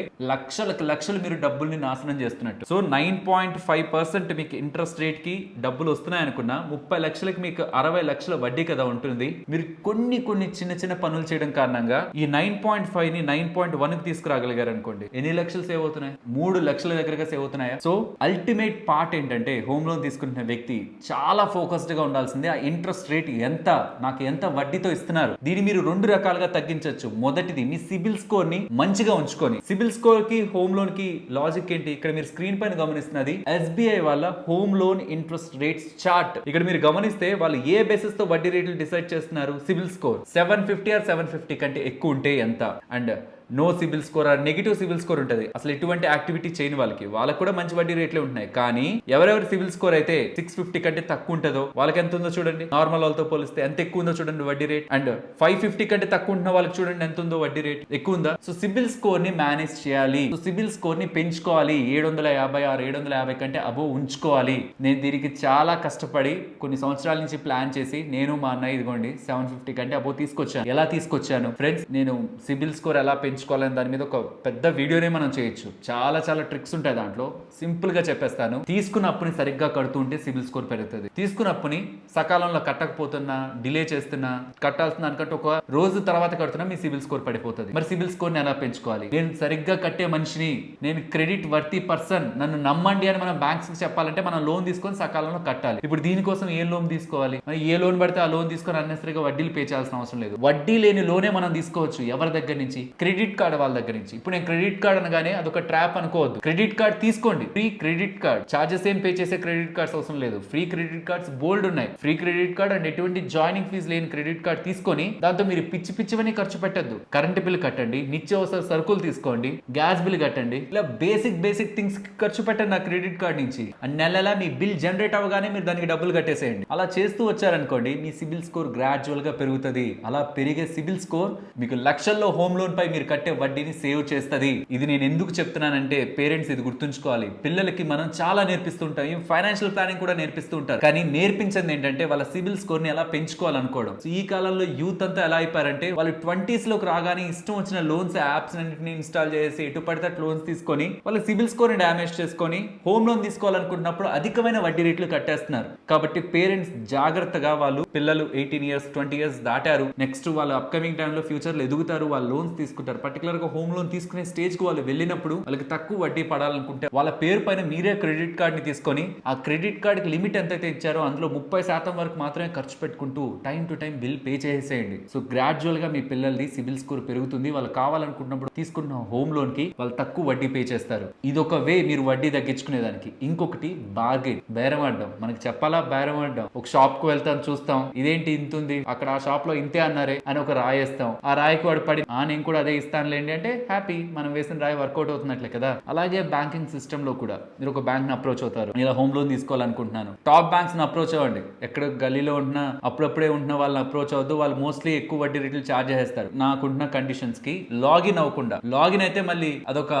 లక్షలు మీరు డబ్బుల్ని నాశనం చేస్తున్నట్టు. సో 9.5% మీకు ఇంట్రెస్ట్ రేట్ కి డబ్బులు వస్తున్నాయి అనుకున్నా, 30 లక్షలకి మీకు 60 లక్షల వడ్డీ కదా ఉంటుంది. మీరు కొన్ని చిన్న పనులు చేయడం కారణంగా ఈ 9.5 ని 9.1 కి తీసుకురాగలిగారు అనుకోండి, ఎన్ని లక్షలు సేవ్ అవుతున్నాయి? 3 లక్షల దగ్గరగా సేవ్ అవుతున్నాయా? సో అల్టిమేట్ పార్ట్ ఏంటంటే హోమ్ లోన్ తీసుకుంటున్న వ్యక్తి చాలా ఫోకస్డ్ గా ఉండాల్సిందే. ఆ ఇంట్రెస్ట్ రేట్ ఎంత, నాకు ఎంత వడ్డీతో ఇస్తున్నారు, దీన్ని మీరు 2 రకాలుగా తగ్గించవచ్చు. మొదటిది మీ సిబిల్ స్కోర్ ని మంచిగా ఉంచుకొని. సిబిల్ స్కోర్ కి హోమ్ లోన్ కి లాజిక్ ఏంటి? ఇక్కడ మీరు స్క్రీన్ పైన గమనిస్తున్నది ఎస్బీఐ వాళ్ళ home loan interest rates chart. ఇక్కడ మీరు గమనిస్తే వాళ్ళు ఏ బేసిస్ తో వడ్డీ రేట్లు డిసైడ్ చేస్తున్నారు? సిబిల్ స్కోర్ 750 ఆర్ 750 కంటే ఎక్కువ ఉంటే ఎంత, and no CIBIL score or negative CIBIL score ఉంటుంది. అసలు ఎటువంటి యాక్టివిటీ చేయని వాళ్ళకి కూడా మంచి వడ్డీ రేట్లే ఉంటున్నాయి. కానీ ఎవరెవరి సిబిల్ స్కోర్ అయితే 650 కంటే తక్కువ ఉంటుందో వాళ్ళకి ఎంత ఉందో చూడండి. నార్మల్ వాళ్ళతో పోలిస్తే ఎంత ఎక్కువ ఉందో చూడండి వడ్డీ రేట్. అండ్ 550 కంటే తక్కువ ఉంటున్న వాళ్ళకి చూడండి ఎంత ఉందో వడ్డీ రేట్, ఎక్కువ ఉందా? సో సిబిల్ స్కోర్ ని మేనేజ్ చేయాలి. సో సిబిల్ స్కోర్ ని పెంచుకోవాలి. 750 ఆర్ 750 కంటే అబోవ్ ఉంచుకోవాలి. నేను దీనికి చాలా కష్టపడి కొన్ని సంవత్సరాల నుంచి ప్లాన్ చేసి నేను మా అన్నయ్య ఇదిగోండి 750 కంటే అబోవ్ తీసుకొచ్చాను. ఎలా తీసుకొచ్చాను ఫ్రెండ్స్? నేను సిబిల్ స్కోర్ ఎలా పెంచుకోవాలని దాని మీద ఒక పెద్ద వీడియోనే మనం చేయొచ్చు. చాలా ట్రిక్స్ ఉంటాయి దాంట్లో. సింపుల్ గా చెప్పేస్తాను. తీసుకున్న అప్పుని సరిగ్గా కడుతూ ఉంటే సిబిల్ స్కోర్ పెరుగుతుంది. తీసుకున్న అప్పుని సకాలంలో కట్టకపోతున్నా, డిలే చేస్తున్నా, కట్టాల్సిన దానికంటే ఒక రోజు తర్వాత కడుతున్నా మీ సిబిల్ స్కోర్ పడిపోతుంది. మరి సిబిల్ స్కోర్ ని ఎలా పెంచుకోవాలి? నేను సరిగ్గా కట్టే మనిషిని, నేను క్రెడిట్ వర్తి పర్సన్, నన్ను నమ్మండి అని మనం బ్యాంక్స్ కి చెప్పాలంటే మనం లోన్ తీసుకొని సకాలంలో కట్టాలి. ఇప్పుడు దీనికోసం ఏ లోన్ తీసుకోవాలి? ఏ లోన్ పడితే ఆ లోన్ తీసుకొని అన్నెసరిగా వడ్డీలు పే చేయాల్సిన అవసరం లేదు. వడ్డీ లేని లోనే మనం తీసుకోవచ్చు ఎవరి దగ్గర నుంచి? క్రెడిట్ క్రెడిట్ కార్డ్ వాళ్ళ దగ్గర నుంచి. ఇప్పుడు నేను క్రెడిట్ కార్డ్ అనగానే అదొక ట్రాప్ అనుకోవద్దు. క్రెడిట్ కార్డ్ తీసుకోండి, ఫ్రీ క్రెడిట్ కార్డ్, చార్జెస్ ఏం పే చేసే క్రెడిట్ కార్డ్స్ అవసరం లేదు. ఫ్రీ క్రెడిట్ కార్డ్స్ బోల్డ్ ఉన్నాయి. ఫ్రీ క్రెడిట్ కార్డ్ అండ్ ఎటువంటి జాయినింగ్ ఫీజు లేని క్రెడిట్ కార్డ్ తీసుకొని దాంతో మీరు పిచ్చివని ఖర్చు పెట్టద్దు. కరెంట్ బిల్ కట్టండి, నిత్యావసర సరుకులు తీసుకోండి, గ్యాస్ బిల్ కట్టండి, ఇలా బేసిక్ థింగ్స్ ఖర్చు పెట్టండి నా క్రెడిట్ కార్డ్ నుంచి. నెలలా మీ బిల్ జనరేట్ అవగానే మీరు దానికి డబ్బులు కట్టేసేయండి. అలా చేస్తూ వచ్చారనుకోండి, మీ సిబిల్ స్కోర్ గ్రాడ్యువల్ గా పెరుగుతుంది. అలా పెరిగే సిబిల్ స్కోర్ మీకు లక్షల్లో హోమ్ లోన్ పై మీరు కట్టే వడ్డీని సేవ్ చేస్తుంది. ఇది నేను ఎందుకు చెప్తున్నానంటే పేరెంట్స్ ఇది గుర్తుంచుకోవాలి. పిల్లలకి మనం చాలా నేర్పిస్తుంటాం, ఫైనాన్షియల్ ప్లానింగ్ కూడా నేర్పిస్తూ ఉంటారు. కానీ నేర్పించింది ఏంటంటే వాళ్ళ సిబిల్ స్కోర్ ని ఎలా పెంచుకోవాలనుకోవడం. ఈ కాలంలో యూత్ అంతా ఎలా అయిపోయారంటే వాళ్ళు 20s లోకి రాగానే ఇష్టం వచ్చిన లోన్స్ యాప్స్ అన్నింటినీ ఇన్స్టాల్ చేసి ఎటు పడితే లోన్స్ తీసుకొని వాళ్ళ సిబిల్ స్కోర్ ని డ్యామేజ్ చేసుకొని హోమ్ లోన్ తీసుకోవాలనుకుంటున్నప్పుడు అధికమైన వడ్డీ రేట్లు కట్టేస్తున్నారు. కాబట్టి పేరెంట్స్ జాగ్రత్తగా, వాళ్ళు పిల్లలు 18 years 20 years దాటారు, నెక్స్ట్ వాళ్ళు అప్కమింగ్ టైంలో ఫ్యూచర్ లో ఎదుగుతారు, వాళ్ళు లోన్స్ తీసుకుంటారు. పర్టికులర్ గా హోమ్ లోన్ తీసుకునే స్టేజ్ కు వాళ్ళు వెళ్ళినప్పుడు వాళ్ళకి తక్కువ వడ్డీ పడాలనుకుంటే వాళ్ళ పేరు పైన మీరే క్రెడిట్ కార్డ్ ని తీసుకొని ఆ క్రెడిట్ కార్డ్ కి లిమిట్ ఎంతైతే ఇచ్చారో అందులో 30% వరకు మాత్రమే ఖర్చు పెట్టుకుంటూ time to time bill pay చేసేయండి. సో గ్రాడ్యువల్ గా మీ పిల్లలది సిబిల్ స్కోర్ పెరుగుతుంది. వాళ్ళు కావాలనుకుంటున్నప్పుడు తీసుకున్న హోమ్ లోన్ కి వాళ్ళు తక్కువ వడ్డీ పే చేస్తారు. ఇదొక వే మీరు వడ్డీ తగ్గించుకునేదానికి. ఇంకొకటి బార్గెన్, బేరం ఆడడం. మనకి చెప్పాలా బేరం ఆడడం? ఒక షాప్ కు వెళ్తాం, చూస్తాం ఇదేంటి ఇంత ఉంది, అక్కడ ఆ షాప్ లో ఇంతే అన్నారే అని ఒక రాయేస్తాం. ఆ రాయికి వాడు పడి నేను కూడా అదే ఇస్తానులేండి అంటే హ్యాపీ, మనం వేసిన రాయి వర్కౌట్ అవుతున్నట్లే కదా. అలాగే బ్యాంకింగ్ సిస్టమ్ లో కూడా మీరు ఒక బ్యాంక్ ని అప్రోచ్ అవుతారు, ఇలా హోమ్ లోన్ తీసుకోవాలనుకుంటున్నాను. టాప్ బ్యాంక్స్ ని అప్రోచ్ అవ్వండి. ఎక్కడ గల్లీలో ఉంటున్నా అప్పుడప్పుడే ఉంటున్న వాళ్ళని అప్రోచ్ అవ్వద్దు. వాళ్ళు మోస్ట్లీ ఎక్కువ వడ్డీ రేట్లు ఛార్జ్ చేస్తారు. నాకుంటున్న కండిషన్స్ కి లాగిన్ అవ్వకుండా, లాగిన్ అయితే మళ్ళీ అదొక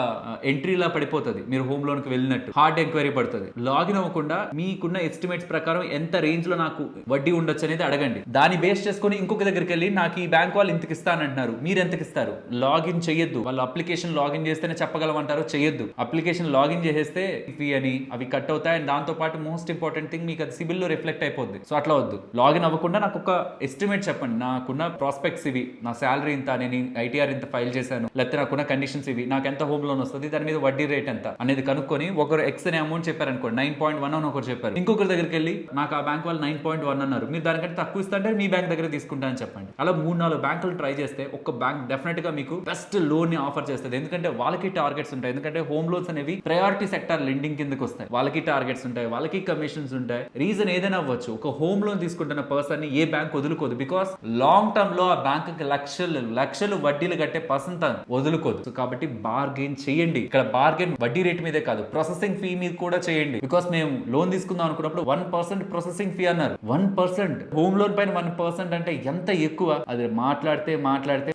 ఎంట్రీ లా పడిపోతుంది. మీరు హోమ్ లోన్ కి వెళ్ళినట్టు హార్డ్ ఎంక్వైరీ పడుతుంది. లాగిన్ అవ్వకుండా మీకున్న ఎస్టిమేట్స్ ప్రకారం ఎంత రేంజ్ లో నాకు వడ్డీ ఉండొచ్చు అనేది అడగండి. దాన్ని బేస్ చేసుకుని ఇంకొక దగ్గరికి వెళ్ళి నాకు ఈ బ్యాంక్ వాళ్ళు ఇంతకి ఇస్తానంటున్నారు, మీరు ఎంతకి ఇస్తారు? లాగిన్ చేయొద్దు. వాళ్ళు అప్లికేషన్ లాగిన్ చేస్తేనే చెప్పగలమంటారు, చేయొద్దు. అప్లికేషన్ లాగిన్ చేసేస్తే ఫీ అని అవి కట్ అవుతాయి. అండ్ దాంతో పాటు మోస్ట్ ఇంపార్టెంట్ థింగ్ మీకు అది సిబిల్ లో రిఫ్లెక్ట్ అయిపోద్ది. సో అట్లా వద్దు. లాగిన్ అవ్వకుండా నాకు ఒక ఎస్టిమేట్ చెప్పండి, నాకున్న ప్రాస్పెక్ట్స్ ఇవి, నా శాలరీ ఇంత, నేను ఐటీఆర్ ఇంత ఫైల్ చేశాను, లేకపోతే నాకున్న కండిషన్స్ ఇవి, నాకు ఎంత హోమ్ లోన్ వస్తుంది, దాని మీద వడ్డీ రేట్ ఎంత అనేది కనుక్కొని ఒకరు ఎక్స్ అనే అమౌంట్ చెప్పారనుకోండి, 9.1 అని ఒకరు చెప్పారు, ఇంకొకరి దగ్గరికి వెళ్ళి నాకు ఆ బ్యాంక్ వాళ్ళు 9.1 అన్నారు, మీరు దానికంటే తక్కువ ఇస్తా అంటే మీ బ్యాంక్ దగ్గర తీసుకుంటా అని చెప్పండి. అలా 3-4 బ్యాంకులు ట్రై చేస్తే ఒక బ్యాంక్ డెఫినెట్ గా మీకు బెస్ట్ లోన్ ని ఆఫర్ చేస్తుంది. ఎందుకంటే వాళ్ళకి టార్గెట్స్ ఉంటాయి. ఎందుకంటే హోమ్ లోన్స్ అనేవి ప్రయారిటీ సెక్టార్ లెండింగ్ కిందకి వస్తాయి. వాళ్ళకి టార్గెట్స్ ఉంటాయి, వాళ్ళకి కమిషన్స్ ఉంటాయి. రీజన్ ఏదైనా అవ్వచ్చు. ఒక హోమ్ లోన్ తీసుకుంటున్న పర్సన్ ని ఏ బ్యాంక్ వదులుకోదు. బికాస్ లాంగ్ టర్మ్ లో ఆ బ్యాంక్ కి లక్షలు వడ్డీలు కట్టే పర్సన్ తను వదులుకోదు. సో కాబట్టి బార్గెన్ చేయండి. ఇక్కడ బార్గెన్ వడ్డీ రేట్ మీదే కాదు, ప్రాసెసింగ్ ఫీ మీద కూడా చేయండి. బికాస్ మేము లోన్ తీసుకుందాం అనుకున్నప్పుడు 1% ప్రాసెసింగ్ ఫీ అన్నారు. 1% హోమ్ లోన్ పైన 1% అంటే ఎంత ఎక్కువ. అది మాట్లాడితే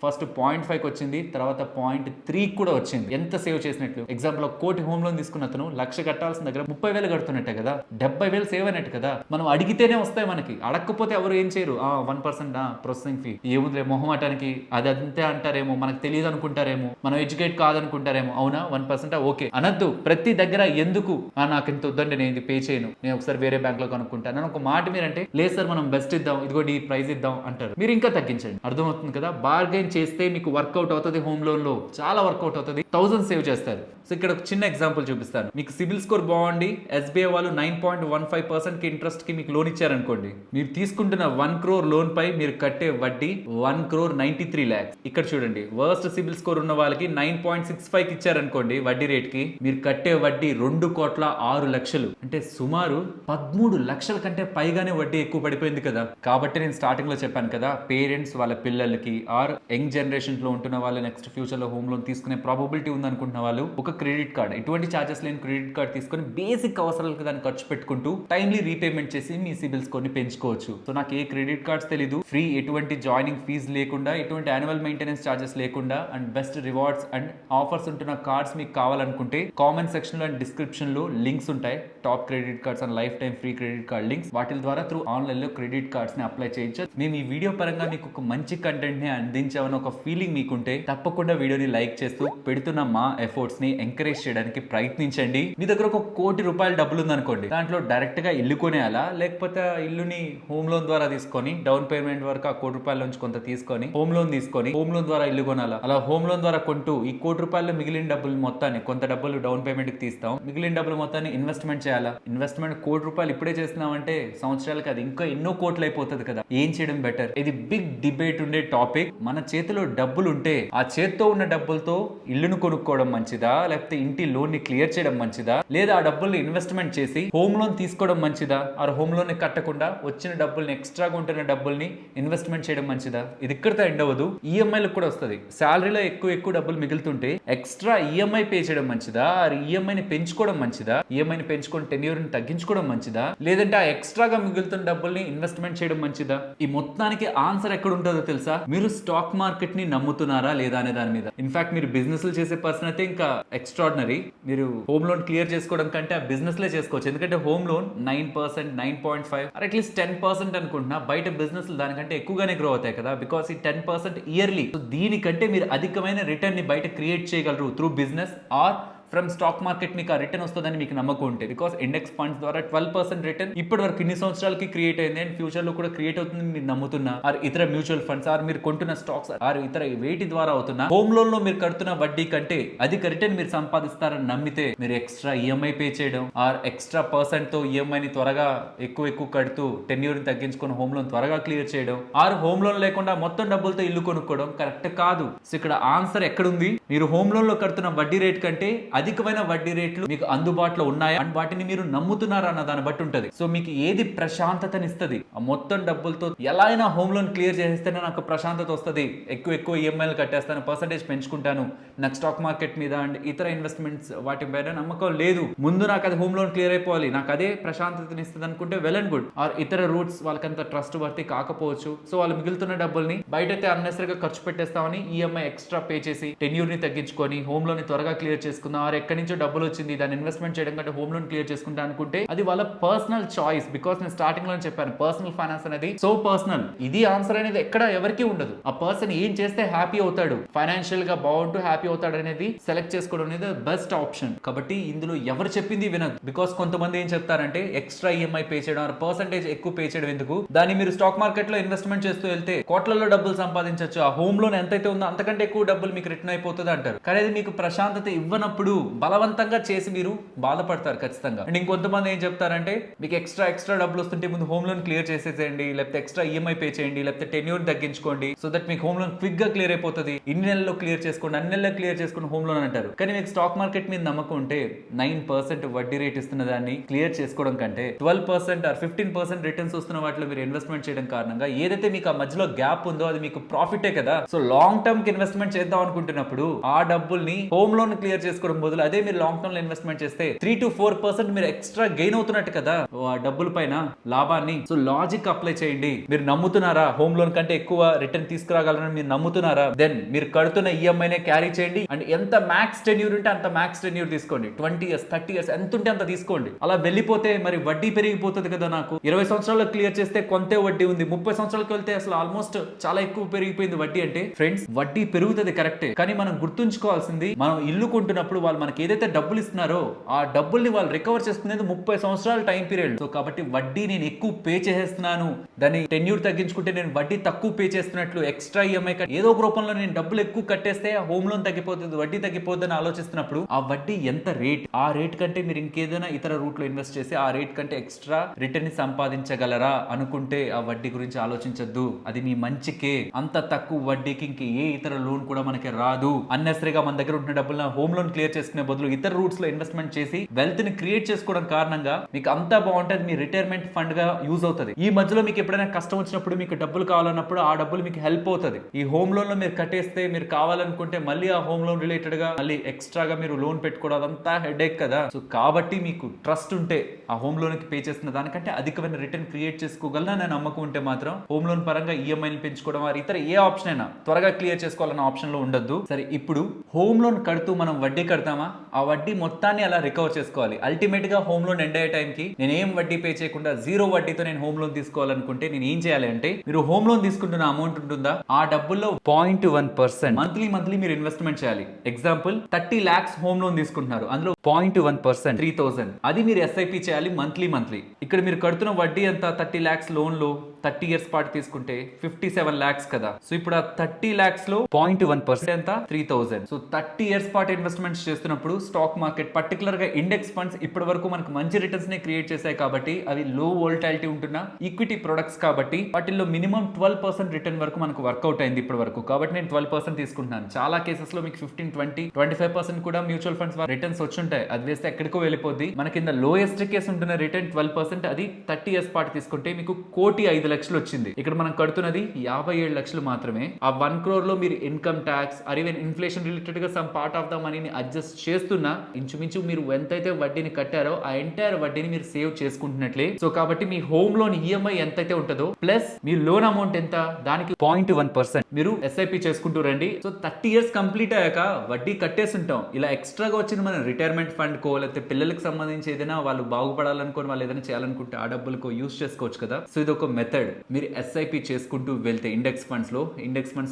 ఫస్ట్ 0.5 వచ్చింది, తర్వాత 0.3 కూడా వచ్చింది. ఎంత సేవ్ చేసినట్లు. ఎగ్జాంపుల్ 1 కోటి హోమ్ లోన్ తీసుకున్న అతను 1,00,000 కట్టాల్సిన దగ్గర 30,000 కడుతున్నట్టే కదా, 70,000 సేవ్ అయినట్టు కదా. మనం అడిగితేనే వస్తాయి మనకి, అడగకపోతే ఎవరు ఏం చేయరు. 1% ప్రాసెసింగ్ ఫీ ఏముందిలే మొహమాటానికి, అది అంతే అంటారేమో, మనకు తెలియదు అనుకుంటారేమో, మనం ఎడ్యుకేట్ కాదనుకుంటారేమో. అవునా 1% ఓకే అనద్దు. ప్రతి దగ్గర ఎందుకు నాకు ఇంత వద్దండి, నేను ఇది పే చేయను, నేను ఒకసారి వేరే బ్యాంక్ లో కనుక్కుంటాను అని ఒక మాట మీరంటే, లేదు సార్ మనం బెస్ట్ ఇద్దాం, ఇదిగోటి ఈ ప్రైస్ ఇద్దాం అంటారు. మీరు ఇంకా తగ్గించండి. అర్థమవుతుంది కదా. బార్గెన్ చేస్తే మీకు వర్కౌట్ అవుతుంది. హోమ్ లోన్ లో చాలా వర్కౌట్ అవుతుంది. 1000 సేవ్ చేస్తారు. సో ఇక్కడ ఒక చిన్న ఎగ్జాంపుల్ చూపిస్తాను. మీకు సిబిల్ స్కోర్ బాగుండి ఎస్బీఐ వాళ్ళు 9.15% కి ఇంట్రెస్ట్ కి మీకు లోన్ ఇచ్చారనుకోండి, మీరు తీసుకుంటున్న 1 crore లోన్ పై మీరు కట్టే వడ్డీ 1,93 lakhs. ఇక్కడ చూడండి, వర్స్ట్ సిబిల్ స్కోర్ ఉన్న వాళ్ళకి 9.65 కి ఇచ్చారనుకోండి వడ్డీ రేట్ కి, మీరు కట్టే వడ్డీ 2,06,00,000. అంటే సుమారు 13 లక్షల కంటే పైగానే వడ్డీ ఎక్కువ పడిపోయింది కదా. కాబట్టి నేను స్టార్టింగ్ లో చెప్పాను కదా, పేరెంట్స్ వాళ్ళ పిల్లలకి ఆర్ యంగ్ జనరేషన్ లో ఉంటున్న వాళ్ళు నెక్స్ట్ ఫ్యూచర్ లో హోమ్ లోన్ తీసుకునే ప్రాబబిలిటీ ఉంది అనుకుంటున్న వాళ్ళు ఒక క్రెడిట్ కార్డ్, ఎటువంటి చార్జెస్ లేని క్రెడిట్ కార్డ్ తీసుకొని బేసిక్ అవసరాలకు దాన్ని ఖర్చు పెట్టుకుంటూ టైమ్లీ రీపేమెంట్ చేసి మీ సిబిల్ స్కోర్ ని పెంచుకోవచ్చు. సో నాకు ఏ క్రెడిట్ కార్డ్స్ తెలీదు, ఫ్రీ, ఎటువంటి జాయినింగ్ ఫీజ్ లేకుండా, ఎటువంటి యాన్యువల్ మెయింటెనెన్స్ చార్జెస్ లేకుండా and best rewards and offers ఉంటున్న కార్డ్స్ మీకు కావాలనుకుంటే కామెంట్ సెక్షన్ లో అండ్ డిస్క్రిప్షన్ లో లింక్స్ ఉంటాయి. Top credit cards and life time free credit card links, వాటి ద్వారా త్రూ ఆన్లైన్ లో క్రెడిట్ కార్డ్స్ ని అప్లై చేయొచ్చు. మేము ఈ వీడియో పరంగా మీకు ఒక మంచి కంటెంట్ ని అందించామని ఒక ఫీలింగ్ మీకుంటే తప్పకుండా వీడియోని లైక్ చేస్తూ పెడుతున్న మా ఎఫర్ట్స్ ని ఎంకరేజ్ చేయడానికి ప్రయత్నించండి. మీ దగ్గర ఒక ₹1 కోటి డబ్బులు ఉందనుకోండి, దాంట్లో డైరెక్ట్ గా ఇల్లు కొనేయాలా, లేకపోతే ఇల్లుని హోమ్ లోన్ ద్వారా తీసుకొని డౌన్ పేమెంట్ వరకు ఆ ₹1 కోటి నుంచి కొంత తీసుకొని హోమ్ లోన్ తీసుకొని హోమ్ లోన్ ద్వారా ఇల్లు కొనాలా? అలా హోమ్ లోన్ ద్వారా కొంటూ ఈ ₹1 కోటి మిగిలిన డబ్బులు మొత్తాన్ని, కొంత డబ్బులు డౌన్ పేమెంట్ కి తీస్తాం, మిగిలిన డబ్బులు మొత్తాన్ని ఇన్వెస్ట్మెంట్ చేయాలా? ఇన్వెస్ట్మెంట్ ₹1 కోటి ఇప్పుడే చేస్తున్నామంటే సంవత్సరాలకి అది ఇంకా ఎన్నో కోట్లు అయిపోతుంది కదా. ఏం చేయడం బెటర్? ఇది బిగ్ డిబేట్ ఉండే టాపిక్. మన చేతిలో డబ్బులు ఉంటే ఆ ఆ చేత్తో ఉన్న డబ్బులతో ఇల్లును కొనుక్కోవడం మంచిదా, లేకపోతే ఇంటి లోన్ ని క్లియర్ చేయడం మంచిదా, లేదా ఆ డబ్బుల్ని ఇన్వెస్ట్మెంట్ చేసి హోమ్ లోన్ తీసుకోవడం మంచిదా, ఆ హోమ్ లోన్ ని కట్టకుండా వచ్చిన డబ్బుల్ని ఎక్స్ట్రాగా ఉంటున్న డబ్బుల్ని ఇన్వెస్ట్మెంట్ చేయడం మంచిదా? ఇది ఇక్కడితో ఎండ్ అవ్వదు, ఈఎంఐలకు కూడా వస్తుంది. శాలరీలో ఎక్కువ డబ్బులు మిగులుతుంటే ఎక్స్ట్రా ఈఎంఐ పే చేయడం మంచిదా, ఈఎంఐని పెంచుకోవడం మంచిదా, ఈఎంఐని పెంచుకొని టెన్యూర్ని తగ్గించుకోవడం మంచిదా, లేదంటే ఆ ఎక్స్ట్రాగా మిగులుతున్న డబ్బుల్ని ఇన్వెస్ట్మెంట్ చేయడం మంచిదా? ఈ మొత్తానికి ఆన్సర్ ఎక్కడ ఉంటుందో తెలుసా? మీరు స్టాక్ మార్కెట్ ని నమ్ముతున్నారా లేదా అనే దాని మీద. ఇన్ఫాక్ట్ మీరు బిజినెస్ చేసే పర్సన్ అయితే ఇంకా ఎక్స్ట్రాడినరీ. మీరు హోమ్ లోన్ క్లియర్ చేసుకోవడం కంటే ఆ బిజినెస్ లే చేసుకోవచ్చు. ఎందుకంటే హోమ్ లోన్ 9%, 9.5 అట్లీస్ట్ 10% అనుకుంటున్నా. బయట బిజినెస్ దానికంటే ఎక్కువగానే గ్రో అవుతాయి కదా, బికాస్ ఈ 10% ఇయర్లీ. సో దీనికంటే మీరు అధికమైన రిటర్న్ ని బయట క్రియేట్ చేయగలరు through business are from stock market. మీకు ఆ రిటర్న్ వస్తుందని మీకు నమ్మకం ఉంటే, బికాస్ ఇండెక్స్ ఫండ్స్ ద్వారా 12% రిటర్న్ ఇప్పటి వరకు ఇన్ని సంవత్సరాలకి క్రియేట్ అయింది అండ్ ఫ్యూచర్ లో కూడా క్రియేట్ అవుతుంది మీరు నమ్ముతున్నా, ఆర్ ఇతర మ్యూచువల్ ఫండ్స్ ఆర్ మీరు కొంటున్న స్టాక్స్ ఆర్ ఇతర వేటి ద్వారా అవుతున్నా హోమ్ లోన్ లో మీరు కడుతున్న వడ్డీ కంటే అధిక రిటర్న్ మీరు సంపాదిస్తారని నమ్మితే మీరు ఎక్స్ట్రా ఈఎంఐ పే చేయడం ఆర్ ఎక్స్ట్రా % తో ఈఎంఐని త్వరగా ఎక్కువ కడుతూ టెన్యూర్ ని తగ్గించుకొని హోమ్ లోన్ త్వరగా క్లియర్ చేయడం ఆర్ హోమ్ లోన్ లేకుండా మొత్తం డబ్బులతో ఇల్లు కొనుక్కోవడం కరెక్ట్ కాదు. సో ఇక్కడ ఆన్సర్ ఎక్కడుంది? మీరు హోమ్ లోన్ లో కడుతున్న వడ్డీ రేట్ కంటే అధికమైన వడ్డీ రేట్లు మీకు అందుబాటులో ఉన్నాయా అండ్ వాటిని మీరు నమ్ముతున్నారా అన్న దాన్ని బట్టి ఉంటది. సో మీకు ఏది ప్రశాంతతనిస్తుంది? ఆ మొత్తం డబ్బులతో ఎలా అయినా హోమ్ లోన్ క్లియర్ చేస్తేనే నాకు ప్రశాంతత వస్తుంది, ఎక్కువ ఈఎంఐలు కట్టేస్తాను, పర్సంటేజ్ పెంచుకుంటాను, నాకు స్టాక్ మార్కెట్ మీద అండ్ ఇతర ఇన్వెస్ట్మెంట్స్ వాటి పైన నమ్మకం లేదు, ముందు నాకు అది హోమ్ లోన్ క్లియర్ అయిపోవాలి, నాకు అదే ప్రశాంతతనిస్తుంది అనుకుంటే వెల్ అండ్ గుడ్. ఆర్ ఇతర రూట్స్ వాళ్ళకంత ట్రస్ట్ వర్తి కాకపోవచ్చు. సో వాళ్ళు మిగులుతున్న డబ్బుల్ని బయటైతే అన్నెసరిగా ఖర్చు పెట్టేస్తామని ఈఎంఐ ఎక్స్ట్రా పే చేసి టెన్యూర్ ని తగ్గించుకొని హోమ్ లోన్ ని త్వరగా క్లియర్ చేసుకుందాం, ఆర్ ఎక్కడి నుంచో డబ్బులు వచ్చింది దాన్ని ఇన్వెస్ట్మెంట్ చేయడం కంటే హోమ్ లోన్ క్లియర్ చేసుకుంటా అనుకుంటే అది వాళ్ళ పర్సనల్ చాయిస్. బికాస్ నేను స్టార్టింగ్ లో చెప్పాను, పర్సనల్ ఫైనాన్స్ అనేది సో పర్సనల్. ఇది ఆన్సర్ అనేది ఎక్కడ ఎవరికి ఉండదు. ఆ పర్సన్ ఏం చేస్తే హ్యాపీ అవుతాడు, ఫైనాన్షియల్ గా బాగుంటూ హ్యాపీ అవుతాడు అనేది సెలెక్ట్ చేసుకోవడం అనేది బెస్ట్ ఆప్షన్. కాబట్టి ఇందులో ఎవరు చెప్పింది వినదు. బికాస్ కొంతమంది ఏం చెప్తారంటే ఎక్స్ట్రా ఈఎంఐ పే చేయడం, పర్సంటేజ్ ఎక్కువ పే చేయడం ఎందుకు, దాన్ని మీరు స్టాక్ మార్కెట్ లో ఇన్వెస్ట్మెంట్ చేస్తూ వెళ్తే కోట్లలో డబ్బులు సంపాదించవచ్చు, ఆ హోమ్ లోన్ ఎంతైతే ఉందో అంతకంటే ఎక్కువ డబ్బులు మీకు రిటర్న్ అయిపోతుంది అంటారు. కానీ అది మీకు ప్రశాంతత ఇవ్వనప్పుడు బలవంతంగా చేసి మీరు బాధపడతారు ఖచ్చితంగా. అండ్ ఇంకొంతమంది ఏం చెప్తారంటే మీకు ఎక్స్ట్రా డబ్బులు వస్తుంటే ముందు హోమ్ లోన్ క్లియర్ చేసేసేయండి, లేకపోతే ఎక్స్ట్రా ఈఎంఐ పే చేయండి, లేకపోతే టెన్యూర్ తగ్గించుకోండి, సో దట్ మీకు హోమ్ లోన్ క్విక్ గా క్లియర్ అయిపోతుంది, ఇన్ని నెలల్లో క్లియర్ చేసుకోండి, అన్ని నెలల్లో క్లియర్ చేసుకుని హోమ్ లోన్ అంటారు. కానీ మీకు స్టాక్ మార్కెట్ మీద నమ్మకం ఉంటే 9% వడ్డీ రేట్ ఇస్తున్న దాన్ని క్లియర్ చేసుకోవడం కంటే 12% ఆర్ 15% రిటర్న్స్ వస్తున్న వాటిలో మీరు ఇన్వెస్ట్మెంట్ చేయడం కారణంగా ఏదైతే మీకు ఆ మధ్యలో గ్యాప్ ఉందో అది మీకు ప్రాఫిటే కదా. సో లాంగ్ టర్మ్ కి ఇన్వెస్ట్మెంట్ చేద్దాం అనుకుంటున్నప్పుడు ఆ డబ్బుల్ని హోమ్ లోన్ క్లియర్ చేసుకోవడం బదులు అదే మీరు లాంగ్ టర్మ్ లో ఇన్వెస్ట్మెంట్ చేస్తే 3 to 4% మీరు ఎక్స్ట్రా గెయిన్ అవుతున్నట్టు కదా ఆ డబ్బుల పైన లాభాన్ని. సో లాజిక్ అప్లై చేయండి. మీరు నమ్ముతున్నారా హోమ్ లోన్ కంటే ఎక్కువ రిటర్న్ తీసుకురాగలరని మీరు నమ్ముతున్నారా? దెన్ మీరు కడుతున్న ఈఎంఐనే క్యారీ చేయండి అండ్ ఎంత మ్యాక్స్ టెన్యూర్ ఉంటే అంత మ్యాక్స్ టెన్యూర్ తీసుకోండి. 20 years 30 years ఎంత ఉంటే అంత తీసుకోండి. అలా వెళ్ళిపోతే మరి వడ్డీ పెరిగిపోతుంది కదా. నాకు 20 సంవత్సరాల్లో క్లియర్ చేస్తే కొంతే వడ్డీ ఉంది, 30 సంవత్సరాలకు వెళ్తే అసలు ఆల్మోస్ట్ చాలా ఎక్కువ పెరిగిపోయింది వడ్డీ. అంటే ఫ్రెండ్స్ వడ్డీ పెరుగుతుంది కరెక్టే, కానీ మనం గుర్తుంచుకోవాల్సింది మనం ఇల్లు కొంటున్నప్పుడు వాళ్ళు మనకి ఏదైతే డబ్బులు ఇస్తున్నారో ఆ డబ్బుల్ని వాళ్ళు రికవర్ చేసుకునేది 30 సంవత్సరాల టైం పీరియడ్. సో కాబట్టి వడ్డీ నేను ఎక్కువ పే చేసేస్తున్నాను, దాన్ని టెన్యూర్ తగ్గించుకుంటే నేను వడ్డీ తక్కువ పే చేస్తున్నట్లు, ఎక్స్ట్రా ఈఎంఐ ఏదో ఒక రూపంలో నేను డబ్బులు ఎక్కువ కట్టేస్తే హోమ్ లోన్ తగ్గిపోతుంది, వడ్డీ తగ్గిపోతుందని ఆలోచిస్తున్నప్పుడు ఆ వడ్డీ ఎంత రేట్, ఆ రేట్ కంటే మీరు ఇంకేదైనా ఇతర రూట్ లో ఇన్వెస్ట్ చేసి ఆ రేట్ కంటే ఎక్స్ట్రా రిటర్న్ ని సంపాదించగలరా అనుకుంటే ఆ వడ్డీ గురించి ఆలోచించద్దు. అది మీ మంచికే. అంత తక్కువ వడ్డీకి ఇంక ఏ ఇతర లోన్ కూడా మనకి రాదు. అన్నెసరిగా మన దగ్గర ఉన్న డబ్బులు హోమ్ లోన్ క్లియర్ చేసుకునే బదులు ఇతర రూట్స్ లో ఇన్వెస్ట్మెంట్ చేసి వెల్త్ ని క్రియేట్ చేసుకోవడం కారణంగా మీకు అంతా బాగుంటుంది, మీ రిటైర్మెంట్ ఫండ్ గా యూజ్ అవుతుంది. ఈ మధ్యలో మీకు ఎప్పుడైనా కష్టం వచ్చినప్పుడు మీకు డబ్బులు కావాలన్నప్పుడు ఆ డబ్బులు మీకు హెల్ప్ అవుతుంది. ఈ హోమ్ లోన్ లో మీరు కట్టేస్తే మీరు కావాలనుకుంటే మళ్ళీ ఆ హోమ్ లోన్ రిలేటెడ్ గా మళ్ళీ ఎక్స్ట్రాగా మీరు లోన్ పెట్టుకోవడం అదంతా హెడేక్ కదా. సో కాబట్టి మీకు ట్రస్ట్ ఉంటే ఆ హోమ్ లోన్ కి పే చేస్తున్న దానికంటే అధికమైన రిటర్న్ క్రియేట్ చేసుకోగలన నమ్మకం ఉంటే మాత్రం హోమ్ లోన్ పరంగా ఈఎంఐని పెంచుకోవడం వారి ఇతర ఏ ఆప్షన్ అయినా త్వరగా క్లియర్ చేసుకోవాలన్న ఆప్షన్ లో ఉండొద్దు. సరే, ఇప్పుడు హోమ్ లోన్ కడుతూ మనం వడ్డీ కడతామా? ఆ వడ్డీ మొత్తాన్ని అలా రికవర్ చేసుకోవాలి. అల్టిమేట్ గా హోమ్ లోన్ ఎండ్ అయ్యే టైంకి నేను ఏం వడ్డీ పే చేయకుండా 0 వడ్డీతో నేను హోమ్ లోన్ తీసుకోవాలనుకుంటే నేను ఏం చేయాలి అంటే, మీరు హోమ్ లోన్ తీసుకుంటున్న అమౌంట్ ఉంటుందా ఆ డబ్బుల్లో 0.1% మంత్లీ మీరు ఇన్వెస్ట్మెంట్ చేయాలి. ఎగ్జాంపుల్ 30 lakhs హోమ్ లోన్ తీసుకుంటున్నారు, అందులో 0.1% 3,000 అది మీరు ఎస్ఐపి చేయాలి మంత్లీ. ఇక్కడ మీరు కడుతున్న వడ్డీ అంతా 30 lakhs లోన్ లో 30 ఇయర్స్ పాటు తీసుకుంటే 57 lakhs కదా. సో ఇప్పుడు ఆ 30 lakhs లో 0.1% ఎంత 3000. సో 30 ఇయర్స్ పాటు ఇన్వెస్ట్మెంట్స్ చేస్తున్నప్పుడు స్టాక్ మార్కెట్ పర్టికులర్ గా ఇండెక్స్ ఫండ్స్ ఇప్పటి వరకు మనకు మంచి రిటర్న్స్ ని క్రియేట్ చేశాయి కాబట్టి అవి లో వోల్టాలిటీ ఉంటున్న ఈక్విటీ ప్రొడక్ట్స్ కాబట్టి వాటిల్లో మినిమం 12% రిటర్న్ వరకు మనకు వర్కౌట్ అయింది ఇప్పటి వరకు. కాబట్టి నేను 12% తీసుకుంటున్నాను. చాలా కేసెస్ లో మీకు 15, 20, 25% కూడా మ్యూచువల్ ఫండ్స్ రిటర్న్స్ వచ్చుంటాయి. అది వేస్తే ఎక్కడికో వెళ్ళిపోద్ది. మన కింద లోయెస్ట్ కేసు ఉంటున్న రిటర్న్ 12%. అది 30 ఇయర్స్ పాటు తీసుకుంటే మీకు 1,05,00,000 వచ్చింది. ఇక్కడ మనం కడుతున్నది 57 లక్షలు మాత్రమే. ఆ 1 crore లో మీరు income tax or even inflation related గా సమ్ పార్ట్ ఆఫ్ ద మనీని అడ్జస్ట్ చేస్తున్నా ఇంచుమించు మీరు ఎంతైతే వడ్డీని కట్టారో ఆ ఎంటైర్ వడ్డీని మీరు సేవ్ చేసుకుంటున్నట్లే. సో కాబట్టి మీ హోమ్ లోన్ ఈఎంఐ ఎంతైతే ఉంటుందో ప్లస్ మీ లోన్ అమౌంట్ ఎంత దానికి 0.1% మీరు ఎస్ఐపి చేసుకుంటూ రండి. సో 30 ఇయర్స్ కంప్లీట్ అయ్యాక వడ్డీ కట్టేస్తుంటాం. ఇలా ఎక్స్ట్రాగా వచ్చిన మన రిటైర్మెంట్ ఫండ్ కో లేకపోతే పిల్లలకు సంబంధించి ఏదైనా వాళ్ళు బాగుపడాలనుకోని వాళ్ళు ఏదైనా చేయాలనుకుంటే ఆ డబ్బులకు యూస్ చేసుకోవచ్చు కదా. సో ఇది ఒక మెథడ్. మీరు ఎస్ఐపి చేసుకుంటూ వెళ్తే ఇండెక్స్ ఫండ్స్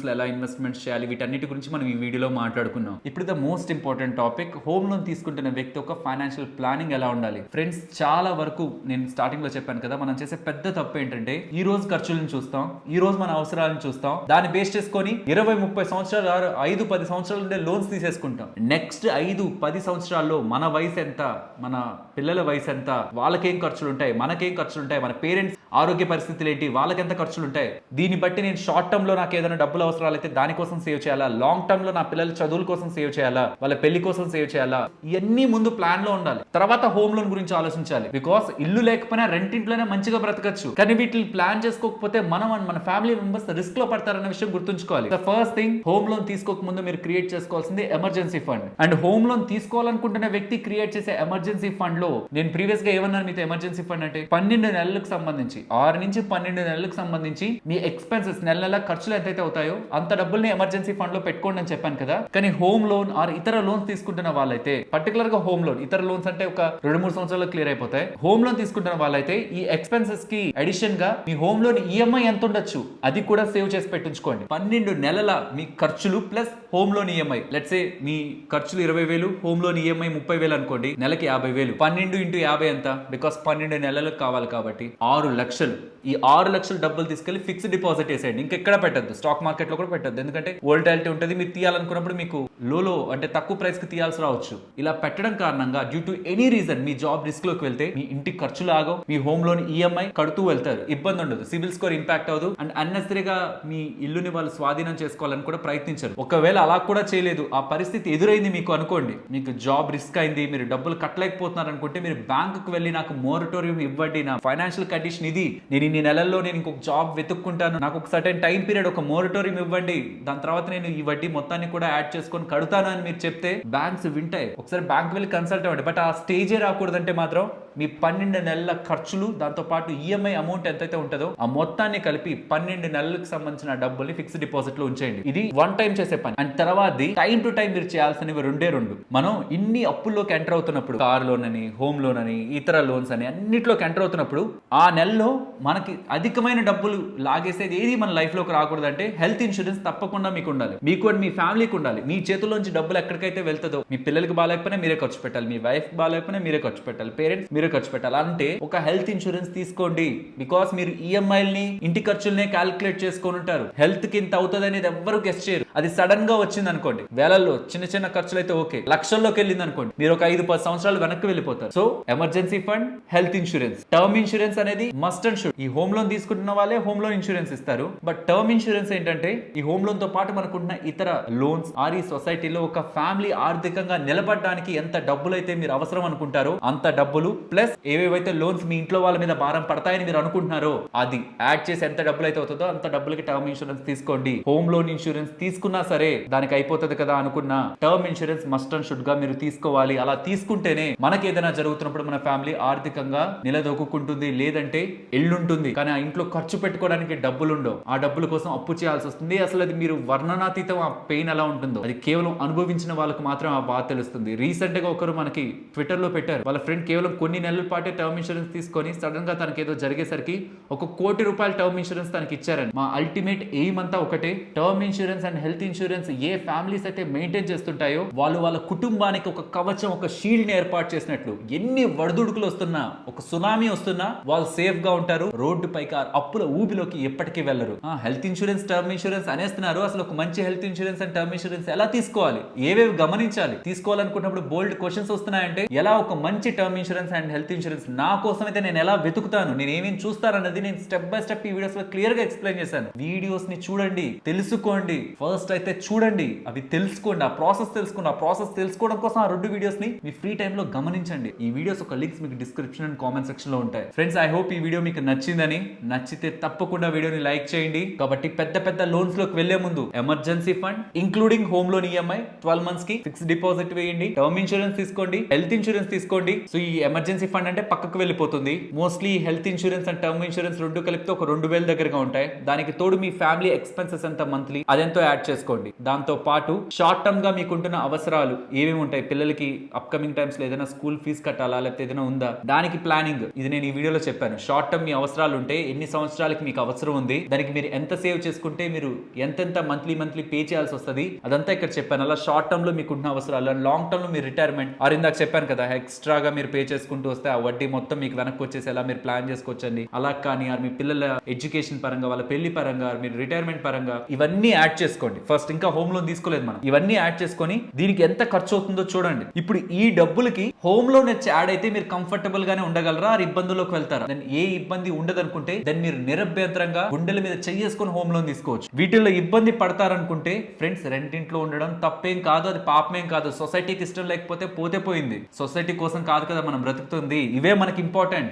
లో ఎలా ఇన్వెస్ట్మెంట్స్ చేయాలి వీటన్నిటి గురించి మనం ఈ వీడియోలో మాట్లాడుకున్నాం. ఇప్పుడు the most important topic, home loan తీసుకుంటున్న వ్యక్తి ఒక ఫైనాన్షియల్ ప్లానింగ్ ఎలా ఉండాలి. ఫ్రెండ్స్ చాలా వరకు నేను స్టార్టింగ్ లో చెప్పాను కదా, మనం చేసే పెద్ద తప్పు ఏంటంటే ఈ రోజు ఖర్చులను చూస్తాం, ఈ రోజు మన అవసరాలను చూస్తాం, దాన్ని బేస్ చేసుకొని 20-30 సంవత్సరాలు 5-10 సంవత్సరాలు ఉండే లోన్స్ తీసేసుకుంటాం. నెక్స్ట్ 5-10 సంవత్సరాల్లో మన వయసు ఎంత, మన పిల్లల వయసు ఎంత, వాళ్ళకేం ఖర్చులు ఉంటాయి, మనకేం ఖర్చులు ఉంటాయి, మన పేరెంట్స్ ఆరోగ్య పరిస్థితులు ఏంటి, వాళ్ళకి ఎంత ఖర్చులు ఉంటాయి, దీన్ని బట్టి నేను షార్ట్ టర్మ్ లో నాకు ఏదైనా డబ్బులు అవసరాలు అయితే దానికోసం సేవ్ చేయాలా, లాంగ్ టర్మ్ లో నా పిల్లల చదువుల కోసం సేవ్ చేయాలా, వాళ్ళ పెళ్లి కోసం సేవ్ చేయాలా, ఇవన్నీ ముందు ప్లాన్ లో ఉండాలి. తర్వాత హోమ్ లోన్ గురించి ఆలోచించాలి. బికాస్ ఇల్లు లేకపోయినా రెంటింట్లోనే మంచిగా బ్రతకచ్చు. కానీ వీటిని ప్లాన్ చేసుకోకపోతే మనం మన ఫ్యామిలీ మెంబర్స్ రిస్క్ లో పడతారన్న విషయం గుర్తుంచుకోవాలి. The first thing, home loan తీసుకోక ముందు మీరు క్రియేట్ చేసుకోవాల్సింది emergency fund. And home loan తీసుకోవాలనుకుంటున్న వ్యక్తి క్రియేట్ చేసే ఎమర్జెన్సీ ఫండ్ లో నేను ప్రీవియస్ గా ఏమన్నాను మీతో, ఎమర్జెన్సీ ఫండ్ అంటే 12 నెలలకు సంబంధించి 6 నుంచి 12 నెలలకు సంబంధించి మీ ఎక్స్పెన్సెస్ నెల ఖర్చులు ఎంతైతే అవుతాయో అంత డబ్బుల్ని ఎమర్జెన్సీ ఫండ్ లో పెట్టుకోండి అని చెప్పాను కదా. కానీ హోమ్ లోన్ ఆర్ ఇతర లోన్స్ తీసుకుంటున్న వాళ్ళైతే, పర్టికులర్ గా హోమ్ లోన్, ఇతర లోన్స్ అంటే ఒక 2-3 సంవత్సరాల్లో క్లియర్ అయిపోతాయి. హోమ్ లోన్ తీసుకుంటున్న వాళ్ళైతే ఈ ఎక్స్పెన్సెస్ కి అడిషన్ గా మీ హోమ్ లోన్ ఈఎంఐ ఎంత ఉండొచ్చు అది కూడా సేవ్ చేసి పెట్టించుకోండి. 12 నెలల మీ ఖర్చులు plus home loan EMI. Let's say మీ ఖర్చులు 20,000, హోమ్ లోన్ ఈఎంఐ 30,000 అనుకోండి, నెలకి 50,000. 12 into 50 ఎంత? బికాస్ 12 నెలలకు కావాలి కాబట్టి 6 లక్షలు. ఈ 6 లక్షలు డబ్బులు తీసుకెళ్లి ఫిక్స్డ్ డిపాజిట్ వేసేయండి. ఇంకెక్కడ పెట్టద్దు, స్టాక్ మార్కెట్ లో కూడా పెట్టద్దు. ఎందుకంటే వోల్టాలిటీ ఉంటుంది. మీరు తీయాలనుకున్నప్పుడు మీకు లో అంటే తక్కువ ప్రైస్ కి తీయాల్సి రావచ్చు. ఇలా పెట్టడం కారణంగా due to any reason me job risk లోకి వెళ్తే మీ ఇంటి ఖర్చులు ఆగవు, మీ హోమ్ లోన్ ఈఎంఐ కడుతూ వెళ్తారు, ఇబ్బంది ఉండదు, సిబిల్ స్కోర్ ఇంపాక్ట్ అవ్వదు, అండ్ అన్నెసరీగా మీ ఇల్లుని వాళ్ళు స్వాధీనం చేసుకోవాలని కూడా ప్రయత్నించరు. ఒకవేళ అలా కూడా చేయలేదు, ఆ పరిస్థితి ఎదురైంది మీకు అనుకోండి, మీకు జాబ్ రిస్క్ అయింది, మీరు డబ్బులు కట్టలేకపోతున్నారు అనుకుంటే మీరు బ్యాంకుకు వెళ్ళి నాకు మోరటోరియం ఇవ్వండి, నా ఫైనాన్షియల్ కండిషన్ ఇది, నేను ఇన్ని నెలల్లో నేను ఇంకొక జాబ్ వెతుక్కుంటాను, నాకు ఒక సర్టెన్ టైం పీరియడ్ ఒక మోరటోరియం ఇవ్వండి, దాని తర్వాత నేను ఈ వడ్డీ మొత్తాన్ని కూడా యాడ్ చేసుకొని కడుతాను అని మీరు చెప్తే బ్యాంక్స్ వింటాయి. ఒకసారి బ్యాంక్ వెళ్ళి కన్సల్ట్ అవ్వండి. బట్ ఆ స్టేజే రాకూడదంటే మాత్రం మీ 12 నెలల ఖర్చులు దాంతో పాటు ఈఎంఐ అమౌంట్ ఎంతైతే ఉంటుందో ఆ మొత్తాన్ని కలిపి 12 నెలలకు సంబంధించిన డబ్బుల్ని ఫిక్స్డ్ డిపాజిట్ లో ఉంచేయండి. ఇది వన్ టైం చేసే పని. అండ్ తర్వాత టైం టు టైం మీరు చేయాల్సినవి రెండే. మనం ఇన్ని అప్పుల్లోకి ఎంటర్ అవుతున్నప్పుడు, కార్ లోన్ అని, హోమ్ లోన్ అని, ఇతర లోన్స్ అని అన్నిట్లోకి ఎంటర్ అవుతున్నప్పుడు ఆ నెలలో మనకి అధికమైన డబ్బులు లాగేసేది ఏది మన లైఫ్ లోకి రాకూడదు అంటే హెల్త్ ఇన్సూరెన్స్ తప్పకుండా మీకు ఉండాలి. మీకు అండ్ మీ ఫ్యామిలీకి ఉండాలి. మీ చేతుల్లోంచి డబ్బులు ఎక్కడికైతే వెళ్తుందో, మీ పిల్లలకి బాగాలేకపోయినా మీరే ఖర్చు పెట్టాలి, మీ వైఫ్ బాగాలేకపోయినా మీరే ఖర్చు పెట్టాలి, పేరెంట్స్ మీరే ఖర్చు పెట్టాలి. అంటే ఒక హెల్త్ ఇన్సూరెన్స్ తీసుకోండి. బికాస్ మీరు ఈఎంఐల్ని, ఇంటి ఖర్చుల్ని క్యాలిక్యులేట్ చేసుకొని ఉంటారు. హెల్త్ కి ఇంత అవుతుంది అనేది ఎవ్వరు గెస్ చేయరు. అది సడన్ గా వచ్చింది అనుకోండి, వేలల్లో చిన్న చిన్న ఖర్చులు అయితే ఓకే, లక్షల్లోకి వెళ్ళింది అనుకోండి, మీరు ఒక 5-10 సంవత్సరాలు వెనక్కి వెళ్ళిపోతారు. So emergency fund, health insurance, term insurance అనేది మస్ట్ అండ్ షుడ్. ఈ హోమ్ లోన్ తీసుకుంటున్న వాళ్ళే హోమ్ లోన్ ఇన్సూరెన్స్ ఇస్తారు. బట్ టర్మ్ ఇన్సూరెన్స్ ఏంటంటే ఈ హోమ్ లోన్ తో పాటు మనకున్న ఇతర లోన్స్ ఆర్ ఈ సొసైటీలో ఒక ఫ్యామిలీ ఆర్థికంగా నిలబడడానికి ఎంత డబ్బులు అయితే మీరు అవసరం అనుకుంటారో అంత డబ్బులు ప్లస్ ఏవేవైతే లోన్స్ మీ ఇంట్లో వాళ్ళ మీద భారం పడతాయని మీరు అనుకుంటున్నారో అది యాడ్ చేసి ఎంత డబ్బులు అయితే అవుతుందో అంత డబ్బులకి టర్మ్ ఇన్సూరెన్స్ తీసుకోండి. హోమ్ లోన్ ఇన్సూరెన్స్ తీసుకున్నా సరే దానికి అయిపోతుంది కదా అనుకున్నా term insurance must and should గా మీరు తీసుకోవాలి. అలా తీసుకుంటేనే మనకి ఏదైనా జరుగుతున్నప్పుడు మన ఫ్యామిలీ ఆర్థికంగా నిలదొక్కుంటుంది. లేదంటే ఎల్లుంటుంది కానీ ఆ ఇంట్లో ఖర్చు పెట్టుకోవడానికి డబ్బులు ఉండవు. ఆ డబ్బుల కోసం అప్పు చేయాల్సి వస్తుంది. అసలు అది మీరు వర్ణనాతీతం ఆ పెయిన్ ఎలా ఉంటుందో అది కేవలం అనుభవించిన వాళ్ళకి మాత్రం ఆ బాధ తెలుస్తుంది. రీసెంట్ గా ఒకరు మనకి ట్విట్టర్ లో పెట్టారు, వాళ్ళ ఫ్రెండ్ కేవలం కొన్ని నెలల పాటే టర్మ్ ఇన్సూరెన్స్ తీసుకొని సడన్ గా తనకి ఏదో జరిగేసరికి ₹1 కోటి టర్మ్ ఇన్సూరెన్స్ తనకి ఇచ్చారని. మా అల్టిమేట్ ఎయిమ్ అంతా ఒకటే, term insurance and health insurance A families అయితే మెయింటైన్ చేస్తుంటాయో వాళ్ళు వాళ్ళ కుటుంబానికి ఒక కవచం, ఒక షీల్డ్ ని ఏర్పాటు చేసినట్లు. ఎన్ని వడదుడుకులు వస్తున్నా, ఒక సునామీ వస్తున్నా వాళ్ళు సేఫ్ గా ఉంటారు. రోడ్డు పైకి అప్పుల ఊబిలోకి ఎప్పటికీ వెళ్ళరు. హెల్త్ ఇన్సూరెన్స్, టర్మ్ ఇన్సూరెన్స్ అనేస్తున్నారు. అసలు ఒక మంచి health insurance and term insurance ఎలా తీసుకోవాలి, ఏవేవి గమనించాలి, తీసుకోవాలనుకున్నప్పుడు బోల్డ్ క్వశ్చన్స్ వస్తున్నాయంటే ఎలా ఒక మంచి term insurance and health insurance నా కోసం అయితే నేను ఎలా వెతుకుతాను, నేను ఏమేమి చూస్తానన్నది నేను స్టెప్ బై స్టెప్ ఈ వీడియోస్ లో క్లియర్ గా ఎక్స్ప్లెయిన్ చేశాను. వీడియోస్ ని చూడండి, తెలుసుకోండి. ఫస్ట్ అయితే చూడండి, అవి తెలుసుకోండి, ఆ ప్రాసెస్ తెలుసుకోండి. ఆ ప్రాసెస్ తెలుసుకోవడం కోసం ఆ 2 వీడియోస్ ని మీ ఫ్రీ టైమ్ లో గమనించండి. ఈ వీడియోస్ ఒక లింక్స్ మీకు డిస్క్రిప్షన్ అండ్ కామెంట్ సెక్షన్ లో ఉంటాయి. ఫ్రెండ్స్, ఐ హోప్ ఈ వీడియో మీకు నచ్చిందని. నచ్చితే తప్పకుండా వీడియోని లైక్ చేయండి. కాబట్టి పెద్ద పెద్ద లోన్స్ లోకి వెళ్లే ముందు emergency fund including home loan EMI 12 months కి ఫిక్స్డ్ డిపాజిట్ వేయండి. టర్మ్ ఇన్సూరెన్స్ తీసుకోండి, హెల్త్ ఇన్సూరెన్స్ తీసుకోండి. సో ఈ ఎమర్జెన్సీ ఫండ్ అంటే పక్కకు వెళ్ళిపోతుంది. Mostly health insurance and term insurance 2 కలిపితే ఒక 2000 దగ్గరగా ఉంటాయి. దానికి తోడు మీ ఫ్యామిలీ ఎక్స్పెన్సెస్ ఎంత మంత్లీ అదెంతో యాడ్ చేసుకోండి. దాంతో పాటు షార్ట్ టర్మ్ గా మీకుంటున్న అవసరాలు ఏమేమి ఉంటాయి, పిల్లలకి అప్కమింగ్ టైమ్స్ లో ఏదైనా స్కూల్ ఫీజు కట్టాలా లేకపోతే ఏదైనా ఉందా, దానికి ప్లానింగ్ ఇది నేను ఈ వీడియోలో చెప్పాను. షార్ట్ టర్మ్ మీ అవసరాలు ఉంటే ఎన్ని సంవత్సరాలకి మీకు అవసరం ఉంది, దానికి మీరు ఎంత సేవ్ చేసుకుంటే మీరు ఎంతెంత మంత్లీ పే చేయాల్సి వస్తుంది, అదంతా ఇక్కడ చెప్పాను. అలా షార్ట్ టర్మ్ లో మీకుంటున్న అవసరాలు, లాంగ్ టర్మ్ లో మీరు రిటైర్మెంట్ ఇందాక చెప్పాను కదా, ఎక్స్ట్రాగా మీరు పే చేసుకుంటూ వస్తే ఆ వడ్డీ మొత్తం మీకు వెనక్కి వచ్చేసి ఎలా మీరు ప్లాన్ చేసుకోవచ్చండి. అలా కానీ మీ పిల్లల ఎడ్యుకేషన్ పరంగా, వాళ్ళ పెళ్లి పరంగా, మీరు రిటైర్మెంట్ పరంగా ఇవన్నీ యాడ్ చేసుకోండి. ఫస్ట్ ఇంకా హోమ్ లోన్ తీసుకోలేదు మనం, ఇవన్నీ యాడ్ చేసుకొని దీనికి ఎంత ఖర్చు అవుతుందో చూడండి. ఇప్పుడు ఈ డబ్బులకి హోమ్ లోన్ యాడ్ అయితే మీరు కంఫర్టబుల్ గానే ఉండగలరా, ఇబ్బందుల్లోకి వెళ్తారా? దాన్ని ఏ ఇబ్బంది ఉండదు అనుకుంటే దాన్ని మీరు నిరభ్యంతరంగా గుండెల మీద చేసుకొని హోమ్ లోన్ తీసుకోవచ్చు. వీటిల్లో ఇబ్బంది పడతారనుకుంటే ఫ్రెండ్స్, రెండింట్లో ఉండడం తప్పేం కాదు, అది పాపమేం కాదు. సొసైటీకి ఇష్టం లేకపోతే పోతే పోయింది. సొసైటీ కోసం కాదు కదా మనం బ్రతుకుతుంది. ఇవే మనకి ఇంపార్టెంట్.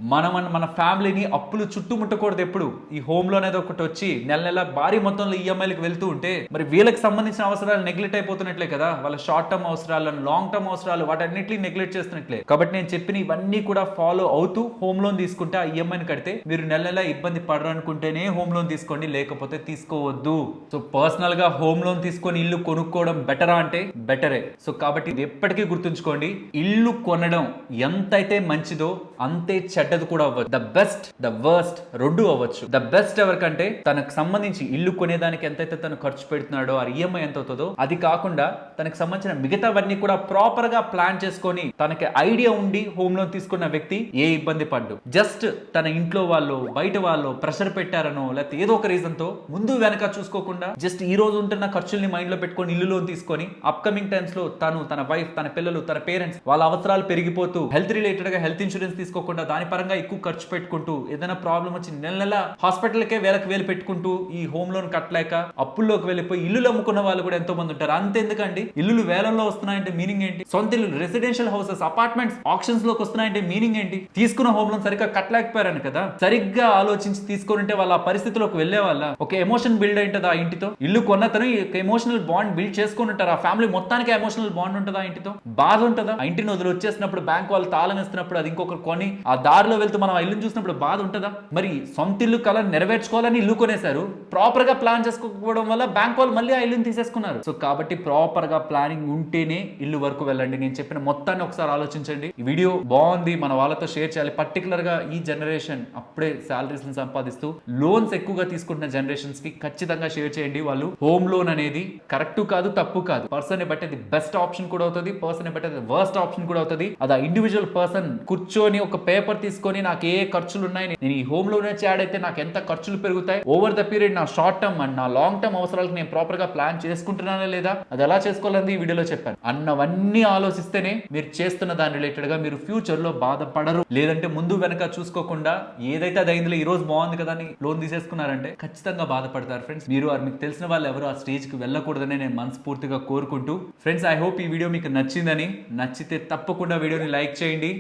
మన ఫ్యామిలీని అప్పులు చుట్టుముట్టకూడదు ఎప్పుడు. ఈ హోమ్ లోన్ అనేది ఒకటి వచ్చి నెల నెల భారీ మొత్తంలో ఈఎంఐలకు వెళ్తూ ఉంటే మరి వీళ్ళకి సంబంధించిన అవసరాలు నెగ్లెక్ట్ అయిపోతున్నట్లే కదా. వాళ్ళ షార్ట్ టర్మ్ అవసరాలను, లాంగ్ టర్మ్ అవసరాలు వాటన్నిటిని నెగ్లెక్ట్ చేస్తున్నట్లే. కాబట్టి నేను చెప్పిన ఇవన్నీ కూడా ఫాలో అవుతూ హోమ్ లోన్ తీసుకుంటే ఆ ఈఎంఐని కడితే మీరు నెల నెల ఇబ్బంది పడరు అనుకుంటేనే హోమ్ లోన్ తీసుకోండి, లేకపోతే తీసుకోవద్దు. సో పర్సనల్ గా హోమ్ లోన్ తీసుకొని ఇల్లు కొనుక్కోవడం బెటరా అంటే బెటరే. సో కాబట్టి ఇది ఎప్పటికీ గుర్తుంచుకోండి, ఇల్లు కొనడం ఎంతైతే మంచిదో అంతే చెడ్డది కూడా అవ్వచ్చు. ద బెస్ట్, ద వర్స్ట్ 2 అవ్వచ్చు. ద బెస్ట్ ఎవరికంటే తనకు సంబంధించి ఇల్లు కొనేదానికి ఎంతైతే తను ఖర్చు పెడుతున్నాడో, ఆ ఈఎంఐ ఎంత అవుతుందో అది కాకుండా తనకు సంబంధించిన మిగతావన్నీ కూడా ప్రాపర్ గా ప్లాన్ చేసుకొని తనకి ఐడియా ఉండి హోమ్ లోన్ తీసుకున్న వ్యక్తి ఏ ఇబ్బంది పడ్డు. జస్ట్ తన ఇంట్లో వాళ్ళు, బయట వాళ్ళు ప్రెషర్ పెట్టారనో లేకపోతే ఏదో ఒక రీజన్ తో ముందు వెనక చూసుకోకుండా జస్ట్ ఈ రోజు ఉంటున్న ఖర్చుల్ని మైండ్ లో పెట్టుకొని ఇల్లు లోన్ తీసుకొని అప్కమింగ్ టైమ్స్ లో తను, తన వైఫ్, తన పిల్లలు, తన పేరెంట్స్ వాళ్ళ అవసరాలు పెరిగిపోతూ హెల్త్ రిలేటెడ్ గా హెల్త్ ఇన్సూరెన్స్ తీసుకోకుండా దాని పరంగా ఎక్కువ ఖర్చు పెట్టుకుంటూ ఏదైనా ప్రాబ్లం వచ్చి నెల నెల హాస్పిటల్కే వేలు పెట్టుకుంటూ ఈ హోమ్ లోన్ కట్టలేక అప్పుల్లోకి వెళ్ళిపోయి ఇల్లు అమ్ముకున్న వాళ్ళు కూడా ఎంతో మంది ఉంటారు. అంతెందుకండి, ఇల్లులు వేలంలో వస్తున్నాయంటే మీనింగ్ ఏంటి? సొంత ఇల్లు, రెసిడెన్షియల్ హౌసెస్, అపార్ట్మెంట్స్ ఆప్షన్స్ లోకి వస్తున్నాయంటే మీనింగ్ ఏంటి? తీసుకున్న హోమ్ లోన్ సరిగ్గా కట్టలేకపోయారని కదా. సరిగ్గా ఆలోచించి తీసుకుంటే వాళ్ళ పరిస్థితిలోకి వెళ్లే వాళ్ళ ఒక ఎమోషన్ బిల్డ్ అయింటది ఆ ఇంటితో. ఇల్లు కొన్నతను ఎమోషనల్ బాండ్ బిల్డ్ చేసుకుని ఉంటారు. ఆ ఫ్యామిలీ మొత్తానికి ఎమోషనల్ బాండ్ ఉంటుందా ఆ ఇంటితో? బాధ ఉంటుందా? ఆ ఇంటిని వదిలి వచ్చేసినప్పుడు, బ్యాంక్ వాళ్ళు తాళం ఇస్తున్నప్పుడు, అది ఇంకొకరు కొని ఆ దారిలో వెళ్తూ మనం ఆ ఇల్లుని చూసినప్పుడు బాధ ఉంటుందా? మరి సొంత ఇల్లు కల నెరవేర్చుకోవాలని ఇల్లు కొనేశారు, ప్రాపర్ గా ప్లాన్ చేసుకోకపోవడం వల్ల బ్యాంక్ వాళ్ళు మళ్ళీ ఆ ఇల్లుని తీసేసుకున్నారు. సో కాబట్టి ప్రాపర్ గా ప్లానింగ్ ఉంటేనే ఇల్లు వరకు వెళ్ళండి. నేను చెప్పిన మొత్తాన్ని ఒకసారి ఆలోచించండి. ఈ వీడియో బాగుంది, మన వాళ్ళతో షేర్ చేయాలి. పర్టికులర్ గా ఈ జనరేషన్ అప్పుడే సాలరీస్ ని సంపాదిస్తూ లోన్స్ ఎక్కువగా తీసుకుంటున్న జనరేషన్స్ కి ఖచ్చితంగా షేర్ చేయండి. వాళ్ళు హోమ్ లోన్ అనేది కరెక్ట్ కాదు, తప్పు కాదు. పర్సన్ ని బట్టి అది బెస్ట్ ఆప్షన్ కూడా అవుతుంది, పర్సన్ ని బట్టి అది వర్స్ట్ ఆప్షన్ కూడా అవుతుంది. అది ఇండివిజువల్ పర్సన్ కూర్చొని ఒక పేపర్ తీసుకొని నాకు ఏ ఖర్చులు ఉన్నాయి, నేను ఈ హోమ్ లోన్ యాడ్ అయితే నాకు ఎంత ఖర్చులు పెరుగుతాయి, ఓవర్ ద పీరియడ్ నా షార్ట్ టర్మ్ అండ్ నా లాంగ్ టర్మ్ అవసరాలకు నేను ప్రాపర్ గా ప్లాన్ చేసుకుంటున్నానా లేదా, అది ఎలా చేసుకోవాలని ఈ వీడియోలో చెప్పాను. అన్నవన్నీ ఆలోచిస్తేనే మీరు చేస్తున్న దాని రిలేటెడ్ గా మీరు ఫ్యూచర్ లో బాధపడరు. లేదంటే ముందు వెనక చూసుకోకుండా ఏదైతే అది అయిందో ఈ రోజు బాగుంది కదా అని లోన్ తీసేసుకున్నారంటే ఖచ్చితంగా బాధపడతారు. ఫ్రెండ్స్, మీరు మీకు తెలిసిన వాళ్ళు ఎవరు ఆ స్టేజ్ కి వెళ్ళకూడదని నేను మనస్ఫూర్తిగా కోరుకుంటూ, ఫ్రెండ్స్, ఐ హోప్ ఈ వీడియో మీకు నచ్చిందని. నచ్చితే తప్పకుండా వీడియోని లైక్ చేయండి.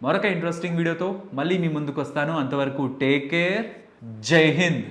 మరొక ఇంట్రెస్టింగ్ వీడియోతో మళ్ళీ మీ ముందుకు వస్తాను. అంతవరకు టేక్ కేర్. జై హింద్.